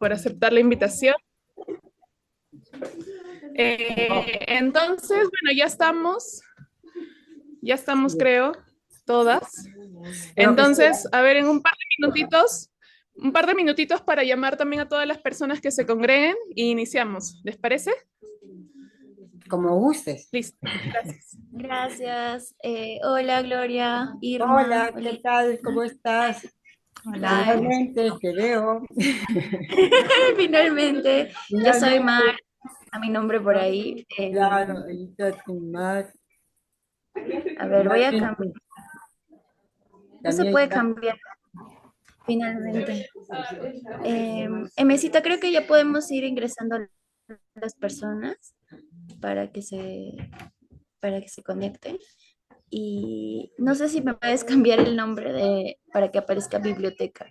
por aceptar la invitación. Entonces, bueno, ya estamos, creo, todas. Creo que sí. Entonces, a ver, en un par de minutitos para llamar también a todas las personas que se congreguen y iniciamos. ¿Les parece? Como gustes. Listo, gracias. Gracias. Hola, Gloria, Irma. Hola, ¿qué Hola. tal? ¿Cómo estás? Hola. Finalmente te veo. Finalmente, yo soy Mar, Finalmente, a mi nombre por ahí. claro, ahorita tu más. A ver, voy a cambiar. Finalmente, No se también puede está. cambiar, finalmente. Mesita, creo que ya podemos ir ingresando las personas para que para que se conecten. Y no sé si me puedes cambiar el nombre para que aparezca biblioteca.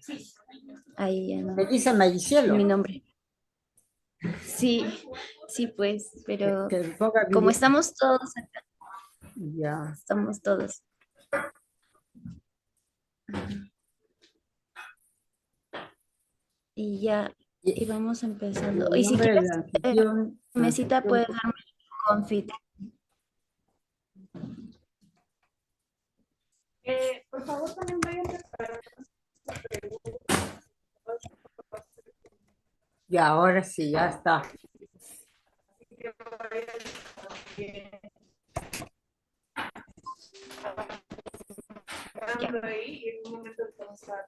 Ahí ya no. Me dice Maricielo. Mi nombre. Sí, sí, pues, pero Que ponga como video. estamos todos acá, Ya. estamos todos. Y ya, Y y vamos y empezando. el Y si nombre quieres, del anfitrión, Mesita, puedes darme el confit. Por favor, también vayan preparando. y ahora sí, ya está. Ya. Ahí y en un momento vamos a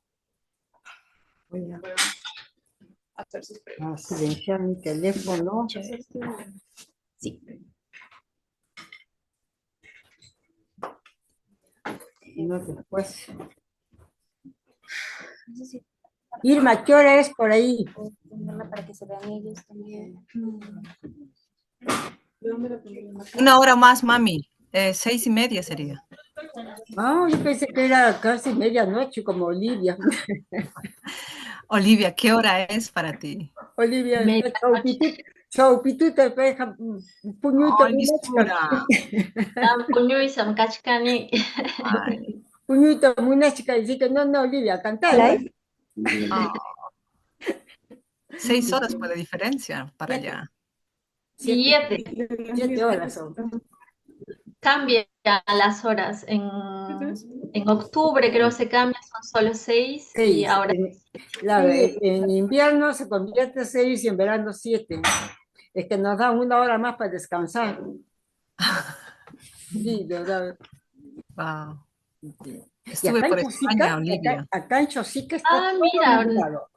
Voy a hacer sus preguntas. silenciar mi teléfono. Chévere. Sí. Y no después. No sé si Irma, ¿qué hora es por ahí? puedo ponerla para que se vean ellos también. Una hora más, mami. 6:30 sería. Ah, yo pensé que era casi medianoche como Olivia. Olivia, ¿qué hora es para ti? Olivia, Medianoche. chaupituta, peja, puñuita, Ay, mi señora. Puñuisam kachkani. Ay, puñuita, una chica, dice que no, no, Olivia, cantar. ah, 6 horas de diferencia para allá. 7. 7 horas son. Cambia las horas. En octubre creo se cambia, son solo 6 y 6. ahora Claro, en invierno se convierte en 6 y en verano 7. Es que nos dan una hora más para descansar. Sí, de verdad. Wow. Sí. Y Estuve acá en por España, Chosica, Olivia. acá en Chosica está todo mira, nublado.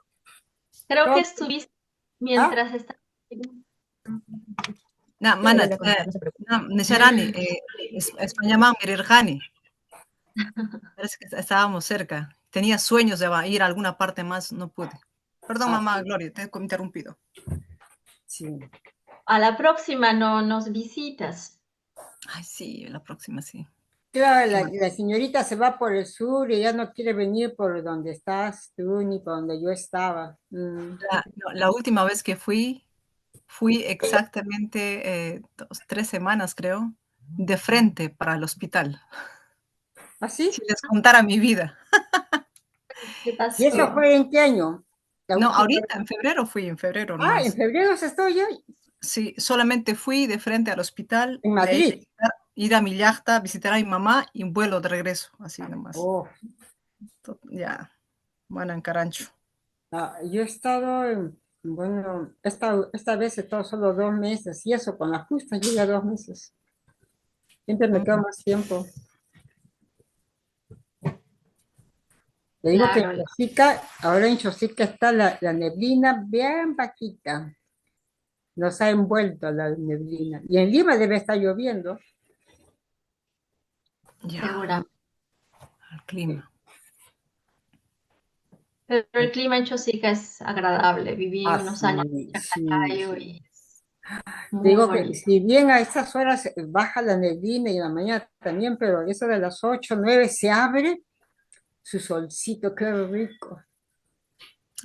creo que Todo- estuviste ¿Ah? mientras estaba. Na, mana, Nisharani, España, man, Mirirjani. Parece que estábamos cerca. Tenía sueños de ir a alguna parte más, no pude. Perdón, Ah, mamá, Gloria, te he interrumpido. sí. A la próxima no nos visitas. Ay, sí, la próxima sí. Claro, Qué mal. la señorita se va por el sur y ya no quiere venir por donde estás tú ni por donde yo estaba. No, la última vez que fui exactamente 3 semanas, creo, de frente para el hospital. ¿Ah, sí? Si les contara mi vida. ¿Qué ¿Y eso pasó? fue en qué año? La No, última ahorita, vez. en febrero fui, en febrero Ah, en nomás. febrero se estoy yo Sí, solamente fui de frente al hospital, en de ahí Madrid. ir a mi yachta, visitar a mi mamá y un vuelo de regreso, así nomás. Oh, Ya, bueno, en Carancho. yo he estado, bueno, esta vez he estado solo 2 meses y eso con la justa llega 2 meses. Siempre me quedo Mm, más tiempo. Le digo que en Claro. Chosica, ahora en Chosica está la neblina bien bajita. Nos ha envuelto la neblina. Y en Lima debe estar lloviendo. ya, Seguramente. el clima. Pero el clima en Chosica es agradable. Viví Ah, unos años sí, en sí, Chaclayo sí. y es Te muy digo que bonito. si bien a estas horas baja la neblina y en la mañana también, pero eso de las 8 9 se abre su solcito, qué rico.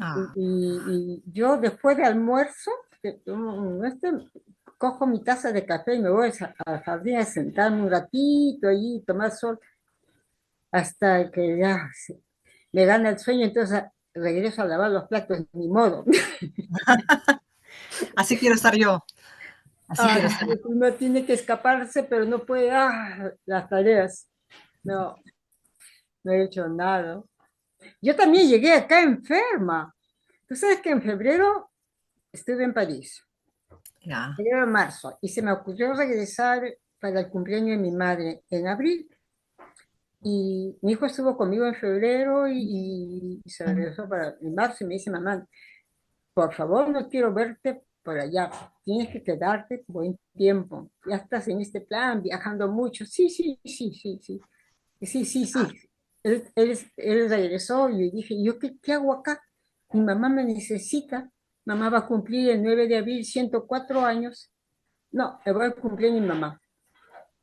Ah, Y yo después de almuerzo, cojo mi taza de café y me voy al jardín a sentarme un ratito allí, tomar sol, hasta que ya me gana el sueño. Entonces regreso a lavar los platos, ni modo. Así quiero estar yo. Así quiero estar. Uno tiene que escaparse, pero no puede, las tareas. No, no he hecho nada. Yo también llegué acá enferma. Tú sabes que en febrero estuve en París, Ya. febrero marzo, y se me ocurrió regresar para el cumpleaños de mi madre en abril. Y mi hijo estuvo conmigo en febrero y se regresó para en marzo y me dice, mamá, por favor, no quiero verte por allá, tienes que quedarte buen tiempo, ya estás en este plan, viajando mucho. Sí, sí, sí, sí, sí, sí, sí, sí. Él regresó y le dije, ¿yo qué hago acá? Mi mamá me necesita, mamá va a cumplir el 9 de abril 104 años. No, le voy a cumplir mi mamá.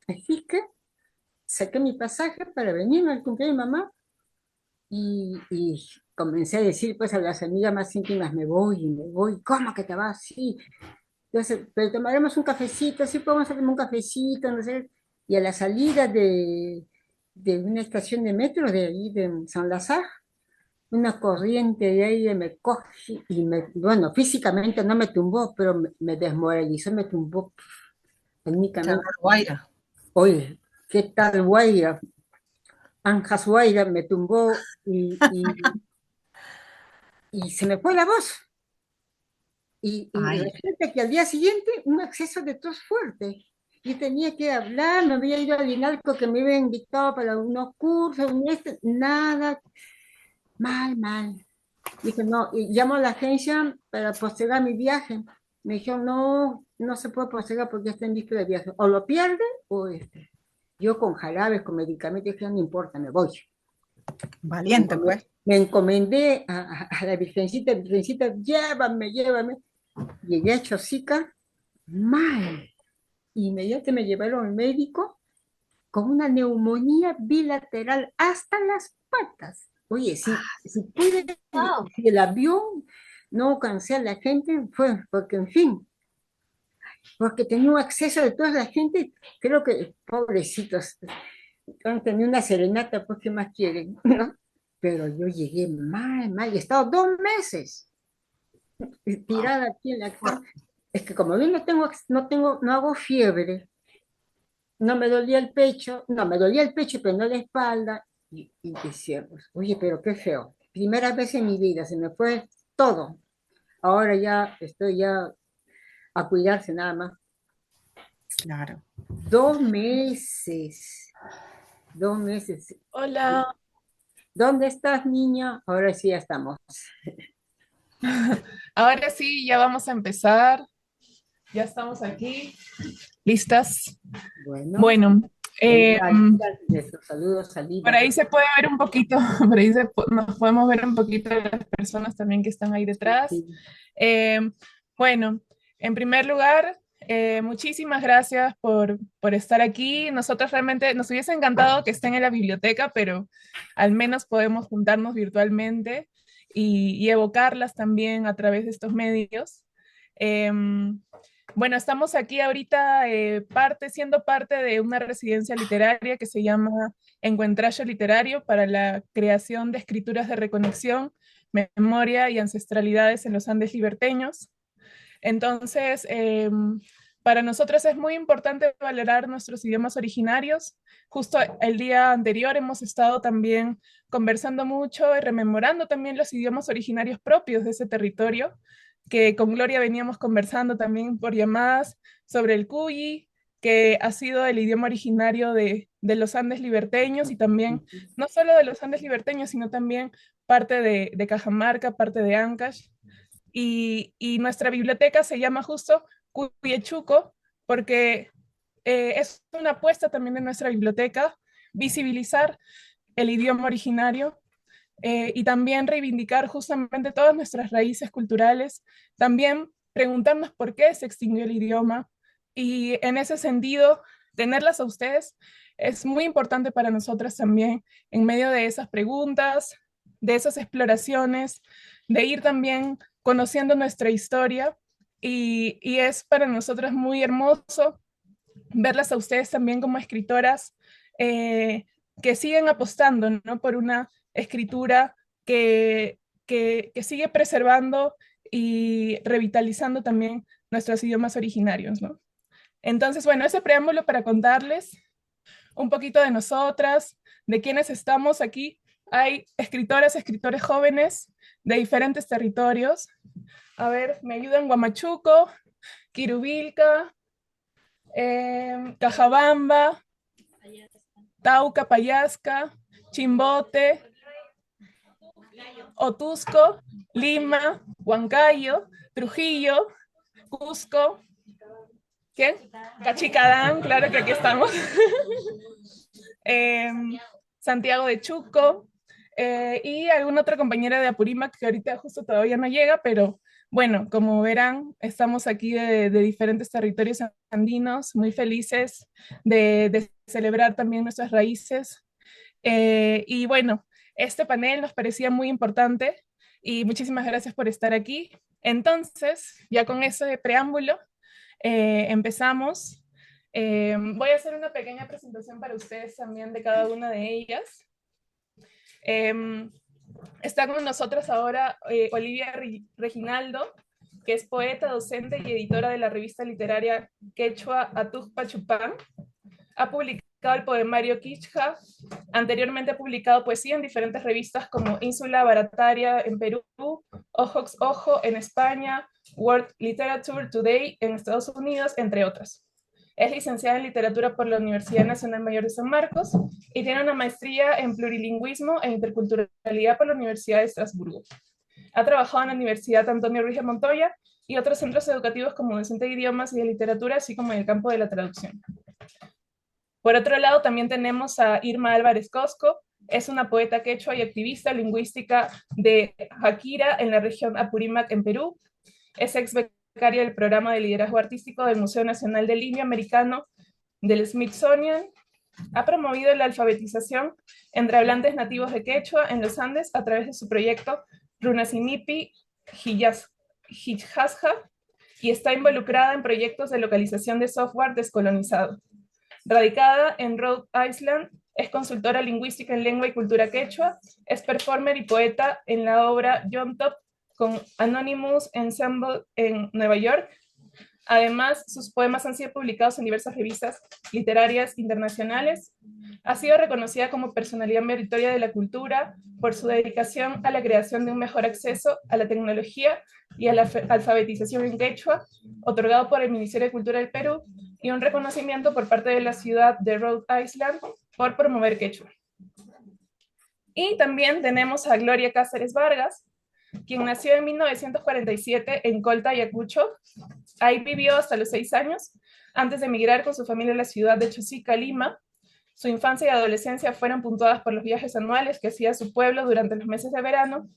Así que saqué mi pasaje para venirme al cumpleaños de mi mamá y comencé a decir pues a las amigas más íntimas, me voy, ¿cómo que te vas? Sí, entonces, pero tomaremos un cafecito, sí podemos hacer un cafecito, no sé, y a la salida de una estación de metro de ahí de San Lazare, una corriente de aire me coge y bueno, físicamente no me tumbó, pero me desmoralizó, me tumbó Claro, técnicamente. Guaira. Oye, ¿qué tal Guaira? Anjas Guaira me tumbó y se me fue la voz. Y Ay, resulta que al día siguiente un acceso de tos fuerte. Yo tenía que hablar, me había ido al INALCO que me había invitado para unos cursos, nada, mal, mal. Dije, no, y llamo a la agencia para postergar mi viaje. Me dijeron, no, no se puede postergar porque está en víspera de viaje. O lo pierde o este. Yo con jarabes, con medicamentos, dije, no importa, me voy. valiente, pues. Me encomendé a la Virgencita, Virgencita, llévame, llévame. Llegué a Chosica, mal. Inmediatamente me llevaron al médico con una neumonía bilateral hasta las patas. Oye, si pude, Wow. si el avión no cansé a la gente, fue porque, en fin, porque tenía un acceso de toda la gente, creo que, pobrecitos, han tenido una serenata, pues, ¿qué más quieren? ¿No? Pero yo llegué mal, mal, y he estado 2 meses Wow. tirada aquí en la cama. Es que como yo no hago fiebre, no me dolía el pecho, no, me dolía el pecho, pero no la espalda, y decíamos, oye, pero qué feo. Primera vez en mi vida, se me fue todo. Ahora ya estoy ya a cuidarse nada más. Claro. 2 meses, 2 meses. Hola. ¿Dónde estás, niña? Ahora sí ya estamos. Ahora sí, ya vamos a empezar. Ya estamos aquí. ¿Listas? Bueno, Bueno, eh, nuestros saludos, por salidas. ahí se puede ver un poquito, por ahí nos podemos ver un poquito de las personas también que están ahí detrás. Sí. Eh, bueno, en primer lugar, muchísimas gracias por estar aquí. Nosotros realmente nos hubiese encantado que estén en la biblioteca, pero al menos podemos juntarnos virtualmente y evocarlas también a través de estos medios. Bueno, estamos aquí ahorita siendo parte de una residencia literaria que se llama Encuentrayo Literario para la creación de escrituras de reconexión, memoria y ancestralidades en los Andes liberteños. Entonces, para nosotros es muy importante valorar nuestros idiomas originarios. Justo el día anterior hemos estado también conversando mucho y rememorando también los idiomas originarios propios de ese territorio, que con Gloria veníamos conversando también por llamadas sobre el cuyi, que ha sido el idioma originario de los Andes liberteños y también, no solo de los Andes liberteños, sino también parte de Cajamarca, parte de Ancash. Y nuestra biblioteca se llama justo Cuyechuco porque es una apuesta también de nuestra biblioteca visibilizar el idioma originario y también reivindicar justamente todas nuestras raíces culturales, también preguntarnos por qué se extinguió el idioma y en ese sentido, tenerlas a ustedes es muy importante para nosotras también en medio de esas preguntas, de esas exploraciones, de ir también conociendo nuestra historia y es para nosotras muy hermoso verlas a ustedes también como escritoras que siguen apostando, ¿no? Por una escritura que que sigue preservando y revitalizando también nuestros idiomas originarios, ¿no? Entonces, bueno, ese preámbulo para contarles un poquito de nosotras, de quiénes estamos aquí. Hay escritoras, escritores jóvenes de diferentes territorios. A ver, me ayudan Huamachuco, Quirubilca, Cajabamba, Tauca, Payasca, Chimbote, Otusco, Lima, Huancayo, Trujillo, Cusco, ¿quién? Cachicadán, claro que aquí estamos. Santiago de Chuco, y alguna otra compañera de Apurímac que ahorita justo todavía no llega, pero bueno, como verán, estamos aquí de diferentes territorios andinos, muy felices de celebrar también nuestras raíces. Y bueno, este panel nos parecía muy importante y muchísimas gracias por estar aquí. Entonces, ya con ese preámbulo, empezamos. Voy a hacer una pequeña presentación para ustedes también de cada una de ellas. Está con nosotros ahora Olivia Reginaldo, que es poeta, docente y editora de la revista literaria Quechua Atuj Pachupán. Ha publicado el poemario Quichja. Anteriormente ha publicado poesía en diferentes revistas como Ínsula Barataria en Perú, Ojox Ojo en España, World Literature Today en Estados Unidos, entre otras. Es licenciada en literatura por la Universidad Nacional Mayor de San Marcos y tiene una maestría en plurilingüismo e interculturalidad por la Universidad de Estrasburgo. Ha trabajado en la Universidad Antonio Ruiz de Montoya y otros centros educativos como docente de idiomas y de literatura, así como en el campo de la traducción. Por otro lado, también tenemos a Irma Álvarez Cosco. Es una poeta quechua y activista lingüística de Jaquira en la región Apurímac en Perú. Es ex becaria del programa de liderazgo artístico del Museo Nacional del Indio Americano del Smithsonian. Ha promovido la alfabetización entre hablantes nativos de quechua en los Andes a través de su proyecto Runasinipi Hijasja y está involucrada en proyectos de localización de software descolonizado. Radicada en Rhode Island, es consultora lingüística en lengua y cultura quechua, es performer y poeta en la obra John Top con Anonymous Ensemble en Nueva York. Además, sus poemas han sido publicados en diversas revistas literarias internacionales. Ha sido reconocida como personalidad meritoria de la cultura por su dedicación a la creación de un mejor acceso a la tecnología y a la alfabetización en quechua, otorgado por el Ministerio de Cultura del Perú, y un reconocimiento por parte de la ciudad de Rhode Island por promover quechua. Y también tenemos a Gloria Cáceres Vargas, quien nació en 1947 en Colta, Ayacucho. Ahí vivió hasta los 6 años, antes de emigrar con su familia a la ciudad de Chosica, Lima. Su infancia y adolescencia fueron puntuadas por los viajes anuales que hacía a su pueblo durante los meses de verano.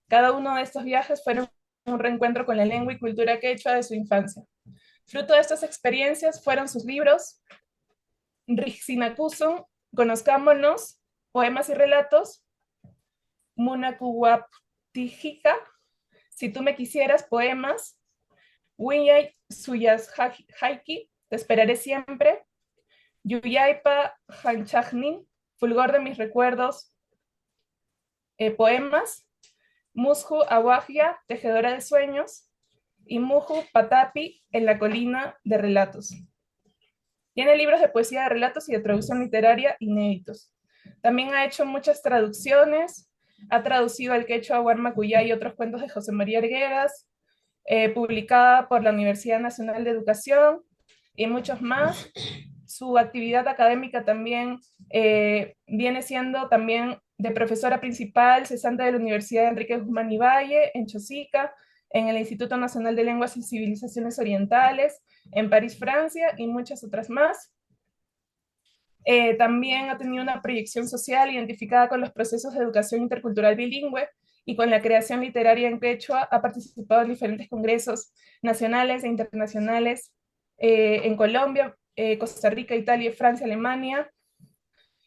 Cada uno de estos viajes fueron un reencuentro con la lengua y cultura quechua de su infancia. Fruto de estas experiencias fueron sus libros Rixinacusun, Conozcámonos, Poemas y Relatos, Munacuaptijica, Si tú me quisieras, Poemas, Winyay Suyas Haiki, Te esperaré siempre, Yuyaipa Hanchagnin, Fulgor de mis recuerdos, Poemas, Mushu Awagia, Tejedora de sueños, y Muju Patapi, En la colina de relatos. Tiene libros de poesía de relatos y de traducción literaria inéditos. También ha hecho muchas traducciones, ha traducido al quechua Huarmacuyá y otros cuentos de José María Arguedas, publicada por la Universidad Nacional de Educación y muchos más. Su actividad académica también viene siendo también de profesora principal, cesante de la Universidad Enrique Guzmán y Valle, en Chosica, en el Instituto Nacional de Lenguas y Civilizaciones Orientales, en París, Francia, y muchas otras más. También ha tenido una proyección social identificada con los procesos de educación intercultural bilingüe y con la creación literaria en quechua. Ha participado en diferentes congresos nacionales e internacionales en Colombia, Costa Rica, Italia, Francia, Alemania,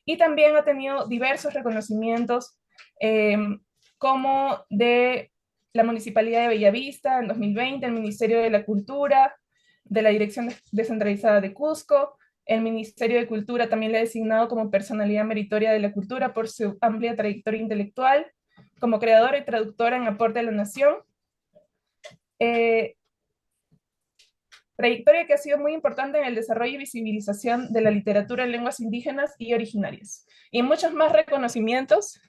y también ha tenido diversos reconocimientos como de la Municipalidad de Bellavista en 2020, el Ministerio de la Cultura, de la Dirección Descentralizada de Cusco. El Ministerio de Cultura también le ha designado como personalidad meritoria de la cultura por su amplia trayectoria intelectual. como creadora y traductora en Aporte a la Nación. Trayectoria que ha sido muy importante en el desarrollo y visibilización de la literatura en lenguas indígenas y originarias. Y muchos más reconocimientos.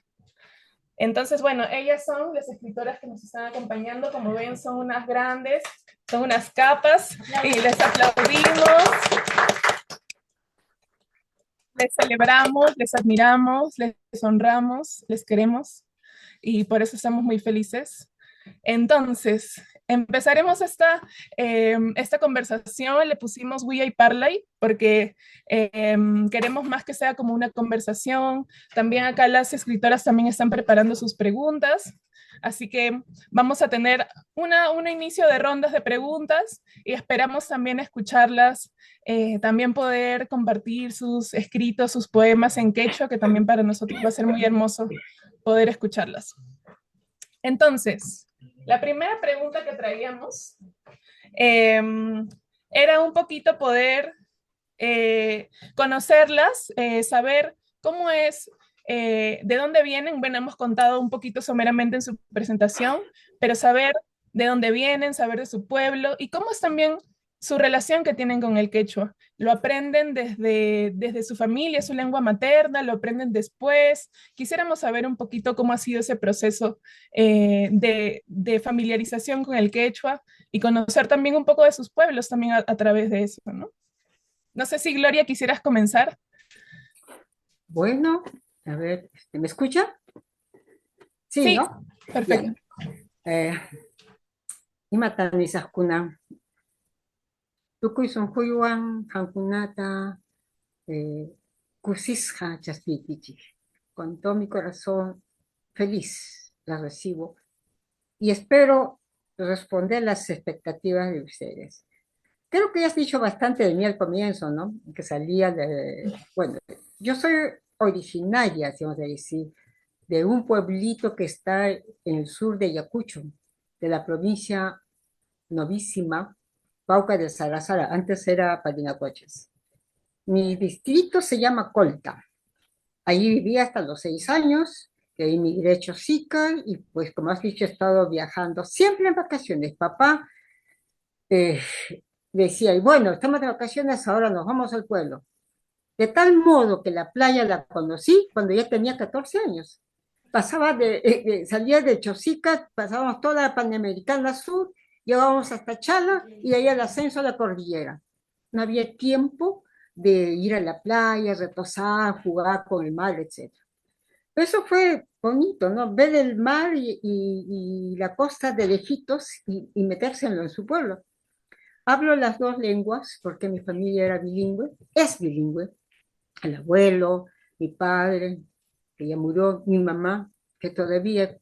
Entonces, bueno, ellas son las escritoras que nos están acompañando. Como ven, son unas grandes, son unas capas, y les aplaudimos, les celebramos, les admiramos, les honramos, les queremos, y por eso estamos muy felices. Entonces, empezaremos esta conversación. Le pusimos Willa y Parlay porque queremos más que sea como una conversación. También acá las escritoras también están preparando sus preguntas. Así que vamos a tener un inicio de rondas de preguntas y esperamos también escucharlas, también poder compartir sus escritos, sus poemas en quechua, que también para nosotros va a ser muy hermoso poder escucharlas. Entonces, la primera pregunta que traíamos era un poquito poder conocerlas, saber cómo es, de dónde vienen. Bueno, hemos contado un poquito someramente en su presentación, pero saber de dónde vienen, saber de su pueblo y cómo es también su relación que tienen con el quechua. Lo aprenden desde su familia, su lengua materna, lo aprenden después. Quisiéramos saber un poquito cómo ha sido ese proceso de familiarización con el quechua y conocer también un poco de sus pueblos también a través de eso, ¿no? No sé si Gloria quisieras comenzar. Bueno, a ver, ¿me escucha? Sí, Sí, ¿no? perfecto. Imatan isaskuna. Tukuy sunquywan qamkunata kusisqa chaspiykichik. Con todo mi corazón feliz la recibo y espero responder las expectativas de ustedes. Creo que ya has dicho bastante de mí al comienzo, ¿no? Que salía de... Bueno, yo soy originaria, si vamos a decir, de un pueblito que está en el sur de Ayacucho, de la provincia novísima, Pauca de Sarasara, antes era Parinacochas. Mi distrito se llama Colta. Allí vivía hasta los 6 años, que emigré a Chosica y pues como has dicho he estado viajando siempre en vacaciones. Papá eh, decía, y bueno, estamos de vacaciones, ahora nos vamos al pueblo. De tal modo que la playa la conocí cuando ya tenía 14 años. Salía de Chosica, pasábamos toda la Panamericana Sur, llegábamos hasta Chala y de ahí al ascenso a la cordillera. No había tiempo de ir a la playa, reposar, jugar con el mar, etc. Eso fue bonito, ¿no? Ver el mar y la costa de lejitos y metérselo en su pueblo. Hablo las dos lenguas porque mi familia era bilingüe, es bilingüe. El abuelo, mi padre, que ya murió, mi mamá, que todavía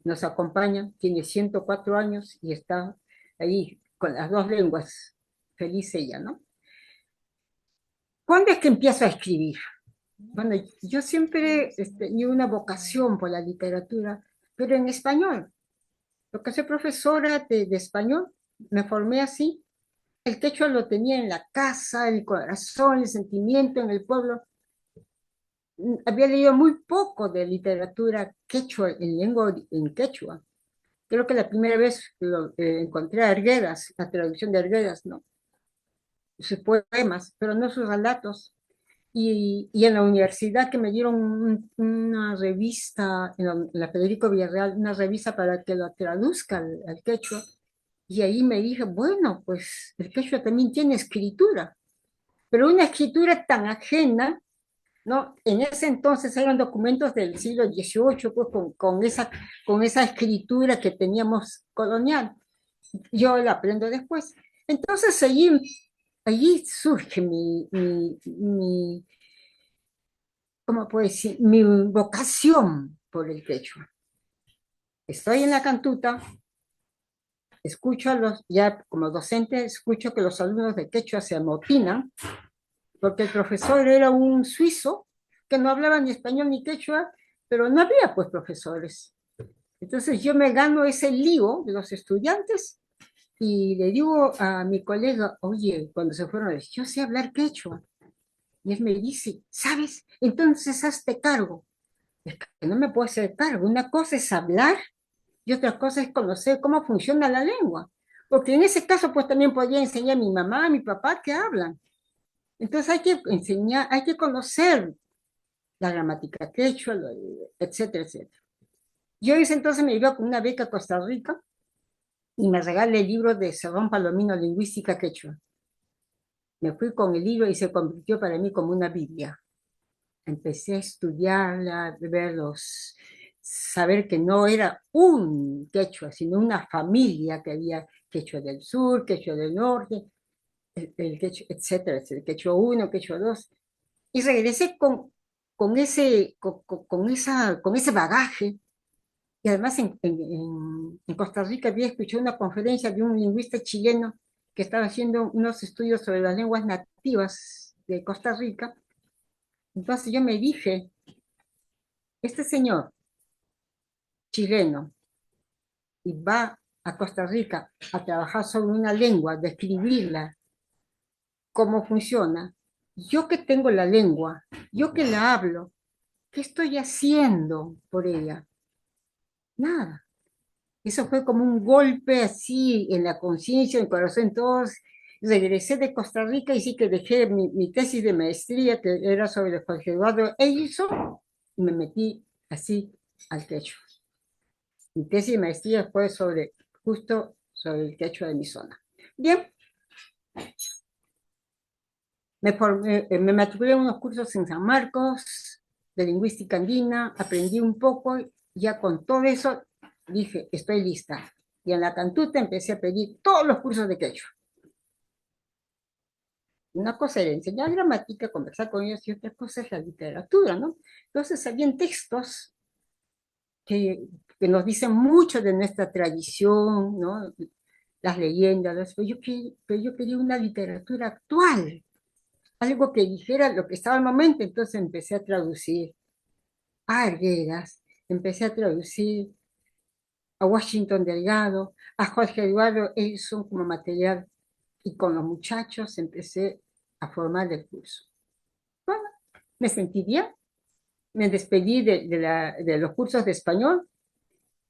nos acompaña, tiene 104 años y está ahí con las dos lenguas, feliz ella, ¿no? ¿Cuándo es que empiezo a escribir? Bueno, yo siempre tenía una vocación por la literatura, pero en español. Lo que soy profesora de español, me formé así. El quechua lo tenía en la casa, el corazón, el sentimiento en el pueblo. Había leído muy poco de literatura quechua, en lengua en quechua. Creo que la primera vez encontré a Arguedas, la traducción de Arguedas, ¿no? Sus poemas, pero no sus relatos. Y en la universidad que me dieron una revista, en la Federico Villarreal, una revista para que lo traduzca al quechua, y ahí me dije, bueno, pues el quechua también tiene escritura, pero una escritura tan ajena, ¿no? En ese entonces eran documentos del siglo XVIII, pues con esa escritura que teníamos colonial. Yo la aprendo después. Entonces allí surge ¿cómo puedo decir? Mi vocación por el quechua. Estoy en la cantuta, escucho ya como docente, escucho que los alumnos de quechua se amotinan, porque el profesor era un suizo que no hablaba ni español ni quechua, pero no había pues profesores. Entonces yo me gano ese lío de los estudiantes y le digo a mi colega, oye, cuando se fueron, yo sé hablar quechua. Y él me dice, ¿sabes? Entonces hazte cargo. Es que no me puedo hacer cargo. Una cosa es hablar y otra cosa es conocer cómo funciona la lengua. Porque en ese caso, pues también podría enseñar a mi mamá, a mi papá que hablan. Entonces hay que enseñar, hay que conocer la gramática quechua, etcétera, etcétera. Yo ese entonces me iba con una beca a Costa Rica y me regalé el libro de Serrón Palomino, Lingüística Quechua. Me fui con el libro y se convirtió para mí como una Biblia. Empecé a estudiarla, saber que no era un quechua, sino una familia que había quechua del sur, quechua del norte, el quechua, etcétera, etcétera, quechua uno, quechua 2. Y regresé con ese bagaje. Y además en Costa Rica había escuchado una conferencia de un lingüista chileno que estaba haciendo unos estudios sobre las lenguas nativas de Costa Rica. Entonces yo me dije, este señor chileno y va a Costa Rica a trabajar sobre una lengua, describirla, cómo funciona. Yo que tengo la lengua, yo que la hablo, ¿qué estoy haciendo por ella? Nada. Eso fue como un golpe así en la conciencia, en el corazón. Todos regresé de Costa Rica y sí que dejé mi tesis de maestría, que era sobre Jorge Eduardo Edison, y me metí así al quechua. Mi tesis de maestría fue justo sobre el quechua de mi zona. Bien, me matriculé en unos cursos en San Marcos de lingüística andina, aprendí un poco, ya con todo eso dije, estoy lista. Y en la Cantuta empecé a pedir todos los cursos de quechua. Una cosa era enseñar gramática, conversar con ellos, y otra cosa es la literatura, ¿no? Entonces habían textos que nos dicen mucho de nuestra tradición, ¿no? Las leyendas, pero yo quería una literatura actual, algo que dijera lo que estaba al momento. Entonces empecé a traducir a Arguedas, empecé a traducir a Washington Delgado, a Jorge Eduardo Edison como material, y con los muchachos empecé a formar el curso. Bueno, me sentí bien, me despedí de los cursos de español,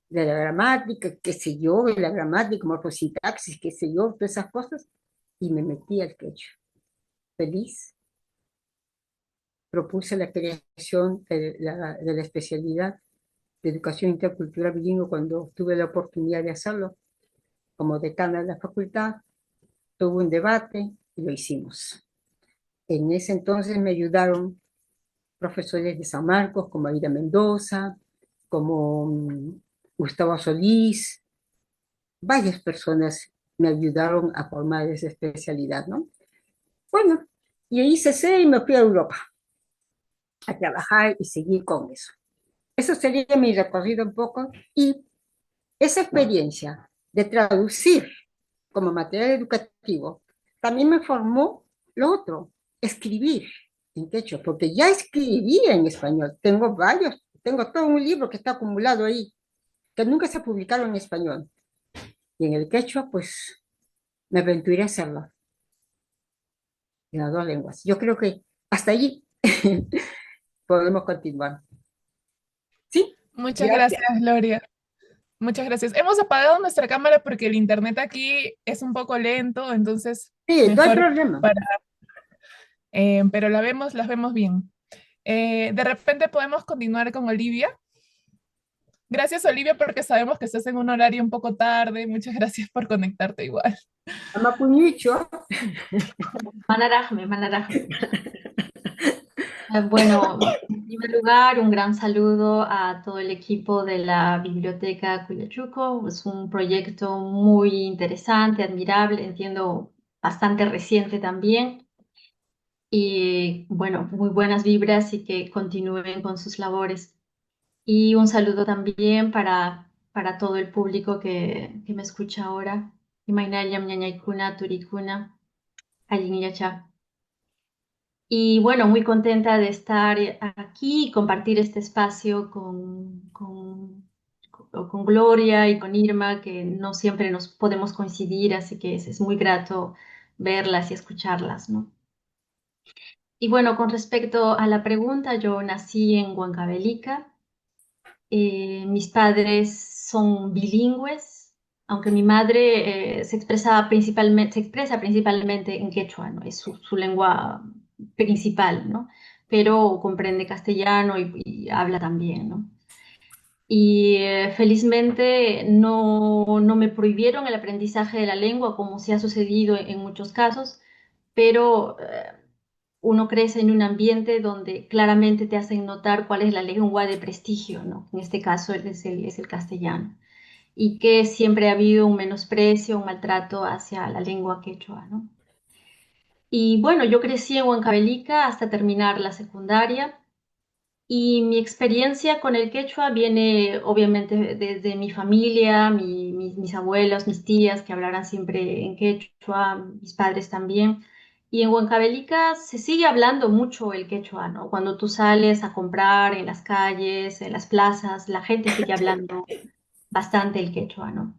de la gramática, qué sé yo, de la gramática, morfosintaxis, qué sé yo, todas esas cosas, y me metí al quechua. Feliz, propuse la creación de la especialidad de educación intercultural bilingüe cuando tuve la oportunidad de hacerlo como decana de la facultad. Tuve un debate y lo hicimos. En ese entonces me ayudaron profesores de San Marcos como Aida Mendoza, como Gustavo Solís. Varias personas me ayudaron a formar esa especialidad, ¿no? Bueno, y ahí cesé y me fui a Europa a trabajar y seguir con eso. Eso sería mi recorrido un poco, y esa experiencia de traducir como material educativo también me formó lo otro, escribir en quechua, porque ya escribía en español. Tengo todo un libro que está acumulado ahí, que nunca se publicaron en español. Y en el quechua, pues, me aventuré a hacerlo en las dos lenguas. Yo creo que hasta allí podemos continuar. ¿Sí? Muchas Gracias. gracias, Gloria. Muchas gracias. Hemos apagado nuestra cámara porque el internet aquí es un poco lento, entonces Sí, no hay mejor problema. pero las vemos bien. De repente podemos continuar con Olivia. Gracias, Olivia, porque sabemos que estás en un horario un poco tarde. Muchas gracias por conectarte igual. Amapuñucho. Manarajme, manarajme. Bueno, en primer lugar, un gran saludo a todo el equipo de la Biblioteca Cuyachuco. Es un proyecto muy interesante, admirable, entiendo bastante reciente también. Y bueno, muy buenas vibras y que continúen con sus labores. Y un saludo también para todo el público que me escucha ahora. Imainayam, ñañaykuna, turikuna, allinillacha. Y bueno, muy contenta de estar aquí y compartir este espacio con Gloria y con Irma, que no siempre nos podemos coincidir, así que es muy grato verlas y escucharlas, ¿no? Y bueno, con respecto a la pregunta, yo nací en Huancavelica, Mis padres son bilingües, aunque mi madre se expresa principalmente en quechua, ¿no? Es su lengua principal, ¿no? Pero comprende castellano y habla también, ¿no? Y felizmente no me prohibieron el aprendizaje de la lengua, como sí ha sucedido en muchos casos, pero uno crece en un ambiente donde claramente te hacen notar cuál es la lengua de prestigio, ¿no? En este caso es el castellano, y que siempre ha habido un menosprecio, un maltrato hacia la lengua quechua, ¿no? Y bueno, yo crecí en Huancavelica hasta terminar la secundaria. Y mi experiencia con el quechua viene obviamente desde mi familia, mis abuelos, mis tías que hablaran siempre en quechua, mis padres también. Y en Huancavelica se sigue hablando mucho el quechua, ¿no? Cuando tú sales a comprar en las calles, en las plazas, la gente sigue hablando bastante el quechua, ¿no?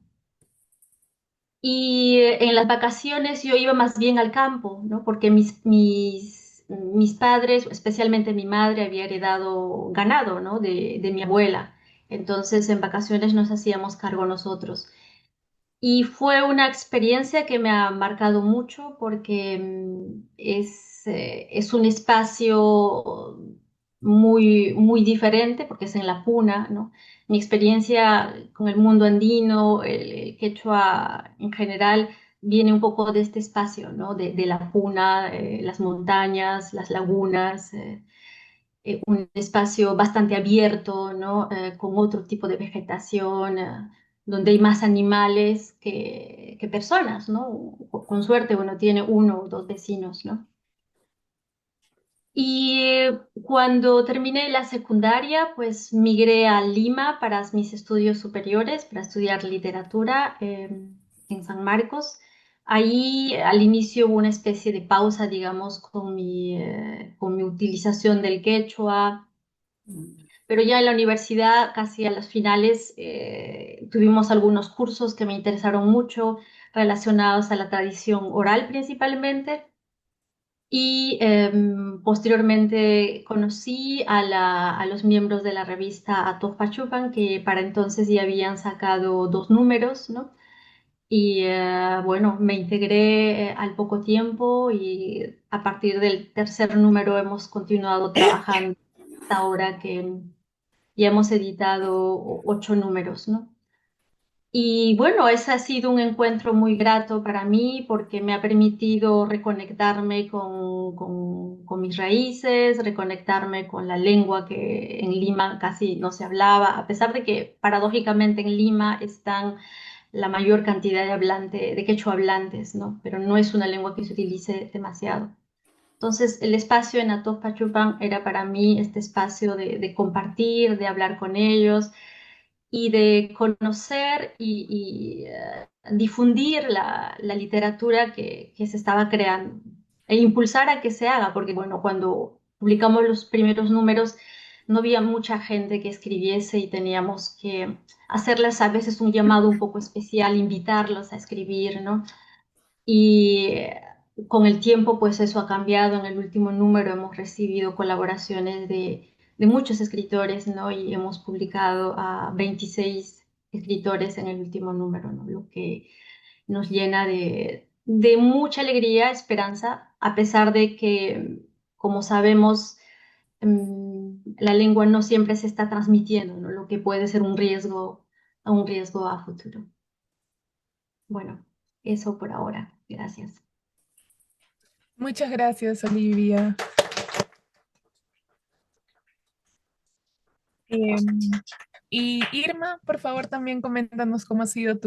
Y en las vacaciones yo iba más bien al campo, ¿no? Porque mis padres, especialmente mi madre, había heredado ganado, ¿no? De mi abuela. Entonces en vacaciones nos hacíamos cargo nosotros. Y fue una experiencia que me ha marcado mucho porque es un espacio muy diferente porque es en la puna, ¿no? Mi experiencia con el mundo andino, el quechua en general, viene un poco de este espacio, ¿no? De la puna, las montañas, las lagunas. Un espacio bastante abierto, ¿no? Con otro tipo de vegetación, donde hay más animales que personas, ¿no? Con suerte uno tiene uno o dos vecinos, ¿no? Y cuando terminé la secundaria, pues migré a Lima para mis estudios superiores, para estudiar literatura en San Marcos. Ahí al inicio hubo una especie de pausa, digamos, con mi utilización del quechua, pero ya en la universidad, casi a las finales, tuvimos algunos cursos que me interesaron mucho, relacionados a la tradición oral principalmente. Y posteriormente conocí a los miembros de la revista Atok Pachupan, que para entonces ya habían sacado dos números, ¿no? Y bueno, me integré al poco tiempo y a partir del tercer número hemos continuado trabajando hasta ahora que ya hemos editado ocho números, ¿no? Y bueno, ese ha sido un encuentro muy grato para mí porque me ha permitido reconectarme con mis raíces, reconectarme con la lengua que en Lima casi no se hablaba, a pesar de que paradójicamente en Lima están la mayor cantidad de quechua hablantes, ¿no? Pero no es una lengua que se utilice demasiado. Entonces, el espacio en Atok Pachupan era para mí este espacio de compartir, de hablar con ellos y de conocer difundir la literatura que se estaba creando e impulsar a que se haga, porque bueno, cuando publicamos los primeros números no había mucha gente que escribiese y teníamos que hacerles a veces un llamado un poco especial, invitarlos a escribir, ¿no? Y con el tiempo, pues eso ha cambiado. En el último número hemos recibido colaboraciones de muchos escritores, ¿no? Y hemos publicado a 26 escritores en el último número, ¿no? Lo que nos llena de mucha alegría, esperanza, a pesar de que, como sabemos, la lengua no siempre se está transmitiendo, ¿no? Lo que puede ser un riesgo a futuro. Bueno, eso por ahora. Gracias. Muchas gracias, Olivia. Y Irma, por favor, también coméntanos cómo ha sido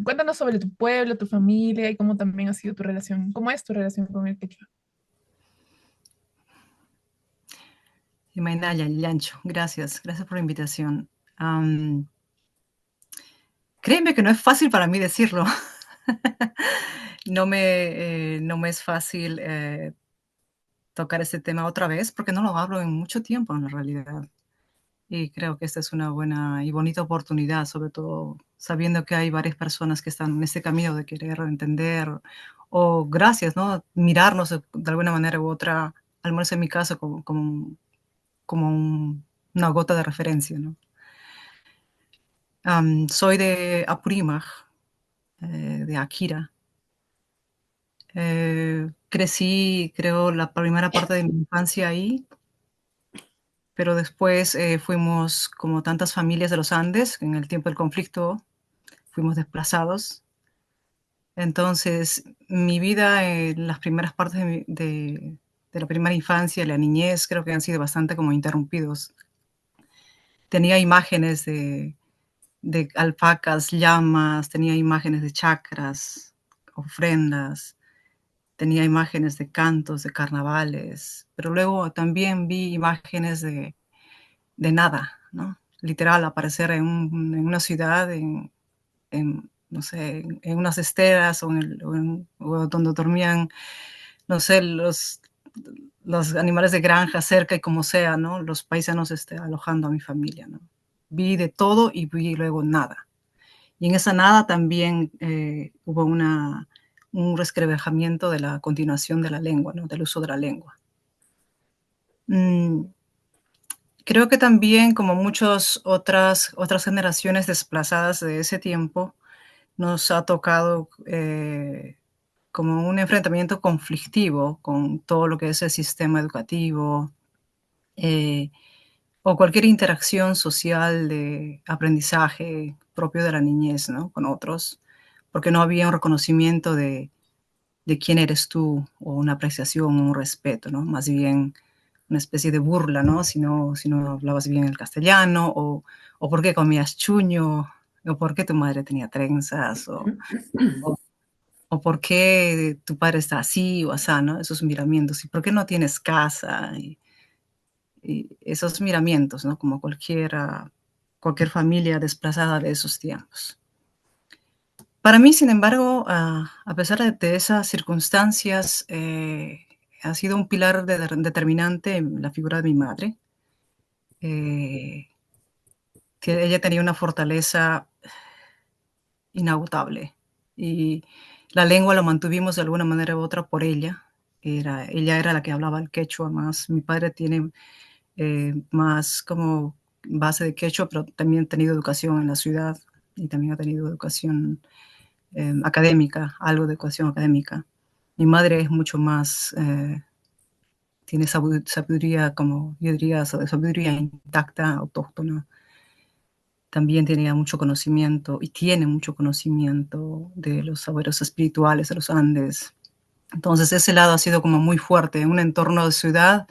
cuéntanos sobre tu pueblo, tu familia y cómo también ha sido tu relación, cómo es tu relación con el quechua. Imainaya, Llancho, gracias por la invitación. Créeme que no es fácil para mí decirlo. No me es fácil tocar este tema otra vez porque no lo hablo en mucho tiempo en la realidad. Y creo que esta es una buena y bonita oportunidad, sobre todo sabiendo que hay varias personas que están en este camino de querer entender o gracias, ¿no? Mirarnos de alguna manera u otra, al menos en mi caso, como una gota de referencia, ¿no? Soy de Apurímac, de Akira. Crecí, creo, la primera parte de mi infancia ahí, pero después fuimos, como tantas familias de los Andes, en el tiempo del conflicto, fuimos desplazados. Entonces, mi vida en las primeras partes de la primera infancia y la niñez creo que han sido bastante como interrumpidos. Tenía imágenes de alpacas, llamas, tenía imágenes de chacras, ofrendas, tenía imágenes de cantos, de carnavales, pero luego también vi imágenes de nada, ¿no? Literal, aparecer en una ciudad, no sé, en unas esteras o donde dormían, no sé, los animales de granja cerca y como sea, ¿no? Los paisanos alojando a mi familia, ¿no? Vi de todo y vi luego nada. Y en esa nada también hubo un resquebrajamiento de la continuación de la lengua, ¿no? Del uso de la lengua. Creo que también, como muchas otras generaciones desplazadas de ese tiempo, nos ha tocado como un enfrentamiento conflictivo con todo lo que es el sistema educativo eh, o cualquier interacción social de aprendizaje propio de la niñez, ¿no? Con otros, porque no había un reconocimiento de quién eres tú o una apreciación, un respeto, ¿no? Más bien una especie de burla, ¿no? Si no hablabas bien el castellano o por qué comías chuño o por qué tu madre tenía trenzas o o por qué tu padre está así o asá, ¿no? Esos miramientos. ¿Y por qué no tienes casa? Y esos miramientos, ¿no? Como cualquier familia desplazada de esos tiempos. Para mí, sin embargo, a pesar de esas circunstancias, ha sido un pilar determinante en la figura de mi madre. Que ella tenía una fortaleza inagotable y la lengua lo mantuvimos de alguna manera u otra por ella. Ella era la que hablaba el quechua más. Mi padre tiene más como base de quechua, pero también ha tenido educación en la ciudad y también ha tenido educación académica, algo de educación académica. Mi madre es mucho más, tiene sabiduría, como yo diría, sabiduría intacta, autóctona. También tenía mucho conocimiento y tiene mucho conocimiento de los saberes espirituales de los Andes. Entonces ese lado ha sido como muy fuerte en un entorno de ciudad,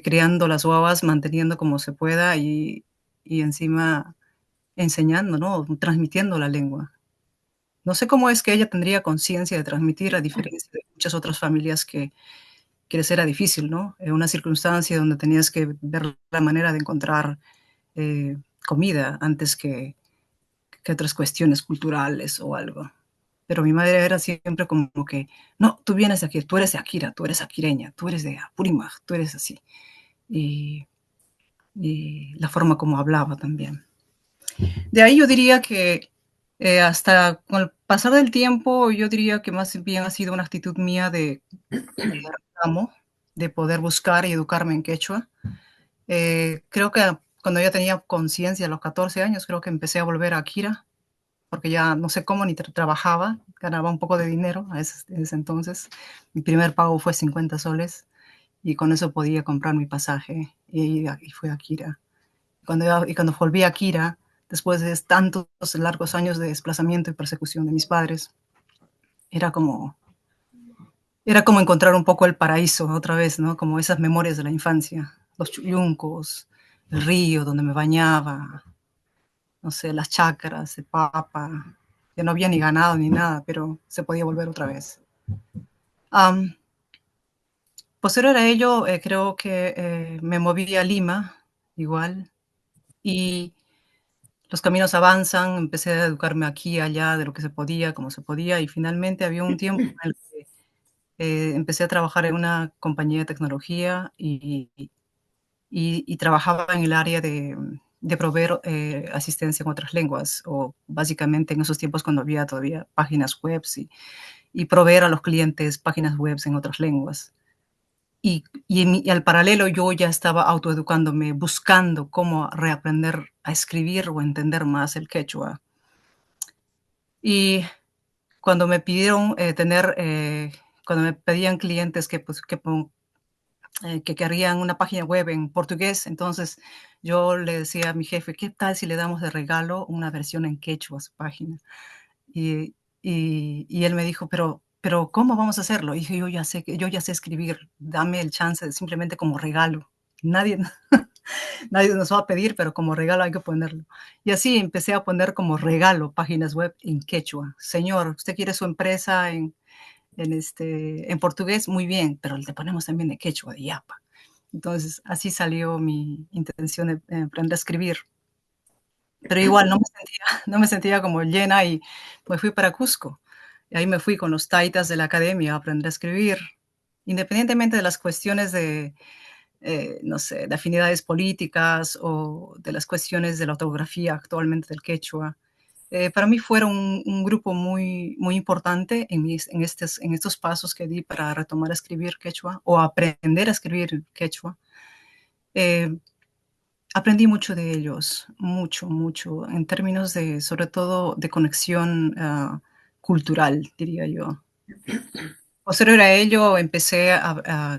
criando las guaguas, manteniendo como se pueda y encima enseñando, ¿no? Transmitiendo la lengua. No sé cómo es que ella tendría conciencia de transmitir, a diferencia de muchas otras familias que les era difícil, ¿no? En una circunstancia donde tenías que ver la manera de encontrar comida antes que otras cuestiones culturales o algo. Pero mi madre era siempre como que, no, tú vienes de aquí, tú eres de Akira, tú eres aquireña, tú eres de Apurímac, tú eres así. Y, y la forma como hablaba también. De ahí yo diría que hasta con el pasar del tiempo, yo diría que más bien ha sido una actitud mía de reclamo, de poder buscar y educarme en quechua. Creo que cuando ya tenía conciencia, a los 14 años, creo que empecé a volver a Akira, porque ya no sé cómo ni trabajaba, ganaba un poco de dinero en ese entonces. Mi primer pago fue 50 soles y con eso podía comprar mi pasaje y fui a Akira. Cuando volví a Akira, después de tantos largos años de desplazamiento y persecución de mis padres, era como, era como encontrar un poco el paraíso otra vez, ¿no? Como esas memorias de la infancia, los chuyuncos, el río donde me bañaba, no sé, las chacras de papa. Ya no había ni ganado ni nada, pero se podía volver otra vez. Posterior a ello, creo que me moví a Lima, igual, y los caminos avanzan, empecé a educarme aquí y allá de lo que se podía, como se podía, y finalmente había un tiempo en el que empecé a trabajar en una compañía de tecnología y trabajaba en el área de proveer asistencia en otras lenguas, o básicamente en esos tiempos cuando había todavía páginas web y proveer a los clientes páginas web en otras lenguas. y al paralelo yo ya estaba autoeducándome, buscando cómo reaprender a escribir o entender más el quechua. Y cuando me pidieron cuando me pedían clientes que querían una página web en portugués, entonces yo le decía a mi jefe, ¿qué tal si le damos de regalo una versión en quechua a su página? Y, y él me dijo, pero ¿cómo vamos a hacerlo? Y dije, yo ya sé escribir, dame el chance de simplemente como regalo. Nadie, nadie nos va a pedir, pero como regalo hay que ponerlo. Y así empecé a poner como regalo páginas web en quechua. Señor, ¿usted quiere su empresa en portugués? Muy bien, pero le ponemos también de quechua, de yapa. Entonces, así salió mi intención de aprender a escribir. Pero igual no me sentía como llena y pues fui para Cusco. Y ahí me fui con los taitas de la academia a aprender a escribir, independientemente de las cuestiones no sé, de afinidades políticas o de las cuestiones de la ortografía actualmente del quechua. Para mí fueron un grupo muy importante en estos pasos que di para retomar a escribir quechua o aprender a escribir quechua. Eh, Aprendí mucho de ellos, mucho, en términos de, sobre todo, de conexión cultural, diría yo. Posterior a ello,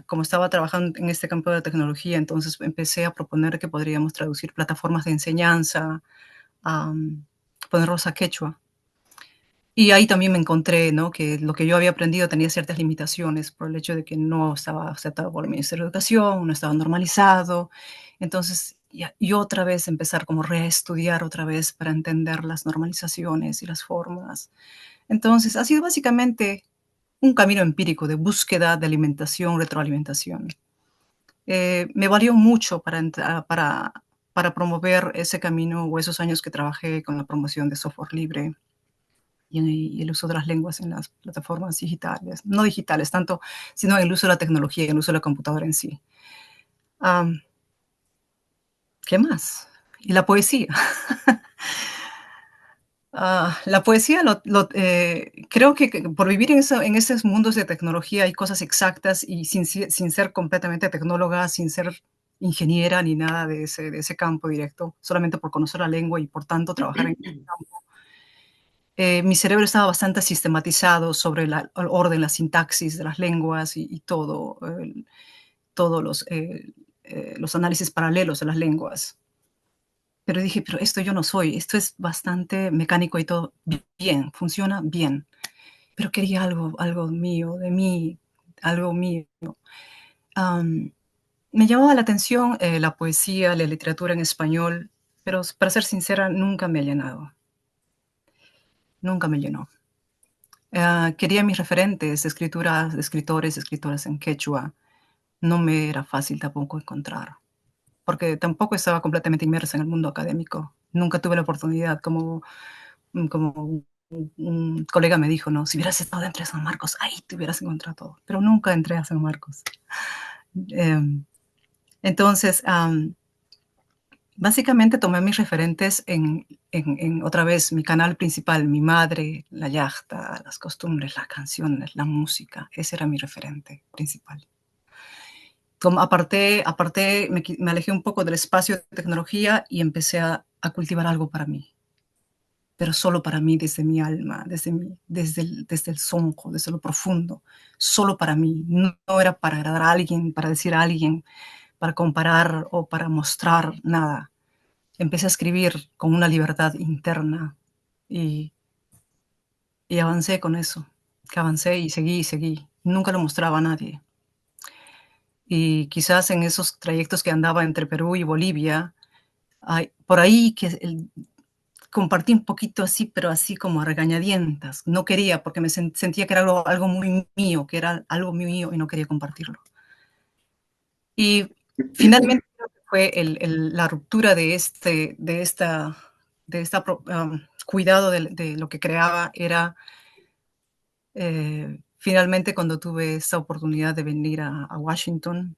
como estaba trabajando en este campo de la tecnología, entonces empecé a proponer que podríamos traducir plataformas de enseñanza, ponerlos a quechua. Y ahí también me encontré, ¿no?, que lo que yo había aprendido tenía ciertas limitaciones por el hecho de que no estaba aceptado por el Ministerio de Educación, no estaba normalizado. Entonces, y otra vez empezar como reestudiar otra vez para entender las normalizaciones y las formas. Entonces, ha sido básicamente un camino empírico de búsqueda de alimentación, retroalimentación. Me valió mucho para promover ese camino o esos años que trabajé con la promoción de software libre y el uso de las lenguas en las plataformas digitales, no digitales tanto, sino el uso de la tecnología y el uso de la computadora en sí. ¿Qué más? Y la poesía. La poesía, creo que por vivir en esos mundos de tecnología hay cosas exactas y sin ser completamente tecnóloga, sin ser ingeniera ni nada de ese campo directo, solamente por conocer la lengua y por tanto trabajar en ese campo. Mi cerebro estaba bastante sistematizado sobre el orden, la sintaxis de las lenguas y todo, todos los análisis paralelos de las lenguas. Pero dije, pero esto yo no soy, esto es bastante mecánico y todo bien, funciona bien. Pero quería algo mío, de mí, algo mío. Me llamaba la atención la poesía, la literatura en español, pero para ser sincera, nunca me ha llenado. Nunca me llenó. Quería mis referentes, escritores, escritoras en quechua. No me era fácil tampoco encontrar, porque tampoco estaba completamente inmersa en el mundo académico. Nunca tuve la oportunidad, como un colega me dijo, ¿no? Si hubieras estado dentro de San Marcos, ahí te hubieras encontrado todo. Pero nunca entré a San Marcos. Entonces, básicamente tomé mis referentes en otra vez mi canal principal, mi madre, la yachta, las costumbres, las canciones, la música. Ese era mi referente principal. Aparte me alejé un poco del espacio de tecnología y empecé a cultivar algo para mí, pero solo para mí, desde mi alma, desde el sonjo, desde lo profundo, solo para mí. No era para agradar a alguien, para decir a alguien, para comparar o para mostrar nada. Empecé a escribir con una libertad interna y avancé con eso, que avancé y seguí. Nunca lo mostraba a nadie. Y quizás en esos trayectos que andaba entre Perú y Bolivia, por ahí compartí un poquito así, pero así como a regañadientas. No quería, porque me sentía que era algo muy mío, que era algo mío y no quería compartirlo. Y finalmente creo que fue la ruptura de cuidado de lo que creaba, era finalmente cuando tuve esta oportunidad de venir a Washington,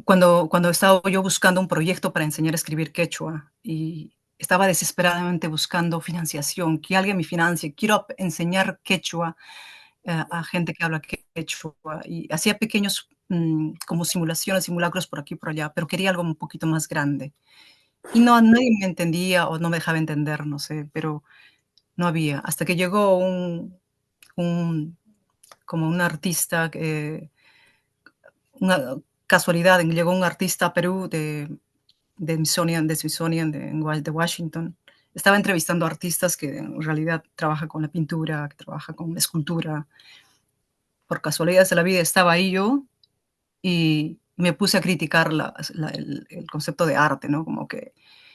cuando estaba yo buscando un proyecto para enseñar a escribir quechua y estaba desesperadamente buscando financiación, que alguien me financie, quiero enseñar quechua a gente que habla quechua y hacía pequeños como simulaciones, simulacros por aquí y por allá, pero quería algo un poquito más grande. Y no, nadie me entendía o no me dejaba entender, no sé, pero no había. Hasta que llegó un como un artista, una casualidad, llegó un artista a Perú de Smithsonian de Washington. Estaba entrevistando artistas que en realidad trabajan con la pintura, que trabajan con la escultura. Por casualidades de la vida estaba ahí yo y me puse a criticar el concepto de arte, ¿no? Como que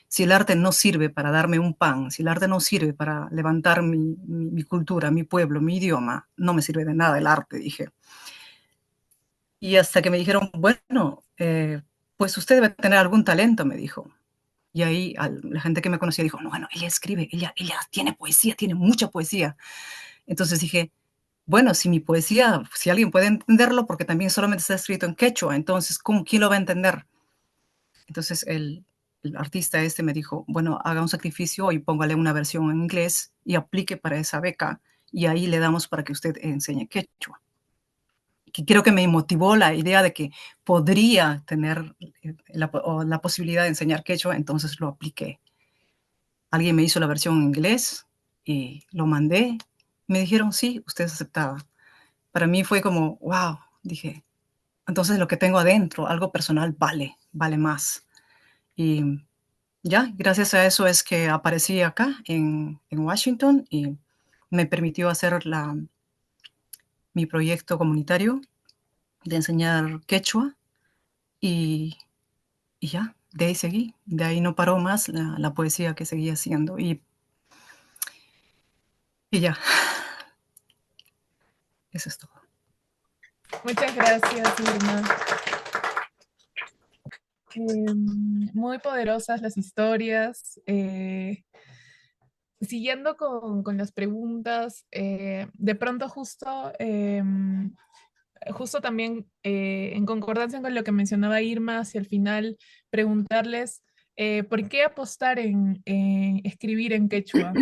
si el arte no sirve para darme un pan, si el arte no sirve para levantar mi cultura, mi pueblo, mi idioma, no me sirve de nada el arte, dije. Y hasta que me dijeron, bueno, pues usted debe tener algún talento, me dijo. Y ahí la gente que me conocía dijo, no, bueno, ella escribe, ella tiene poesía, tiene mucha poesía. Entonces dije, bueno, si mi poesía, si alguien puede entenderlo, porque también solamente está escrito en quechua, entonces, ¿quién lo va a entender? Entonces el artista este me dijo, bueno, haga un sacrificio y póngale una versión en inglés y aplique para esa beca y ahí le damos para que usted enseñe quechua. Que creo que me motivó la idea de que podría tener la posibilidad de enseñar quechua, entonces lo apliqué. Alguien me hizo la versión en inglés y lo mandé. Me dijeron, sí, usted es aceptada. Para mí fue como, wow, dije, entonces lo que tengo adentro, algo personal, vale más. Y ya, gracias a eso es que aparecí acá en Washington y me permitió hacer mi proyecto comunitario de enseñar quechua y, y ya, de ahí seguí, de ahí no paró más la poesía que seguía haciendo y ya, eso es todo. Muchas gracias, Irma. Muy poderosas las historias. Siguiendo con las preguntas, de pronto justo también en concordancia con lo que mencionaba Irma hacia el final, preguntarles por qué apostar en escribir en quechua.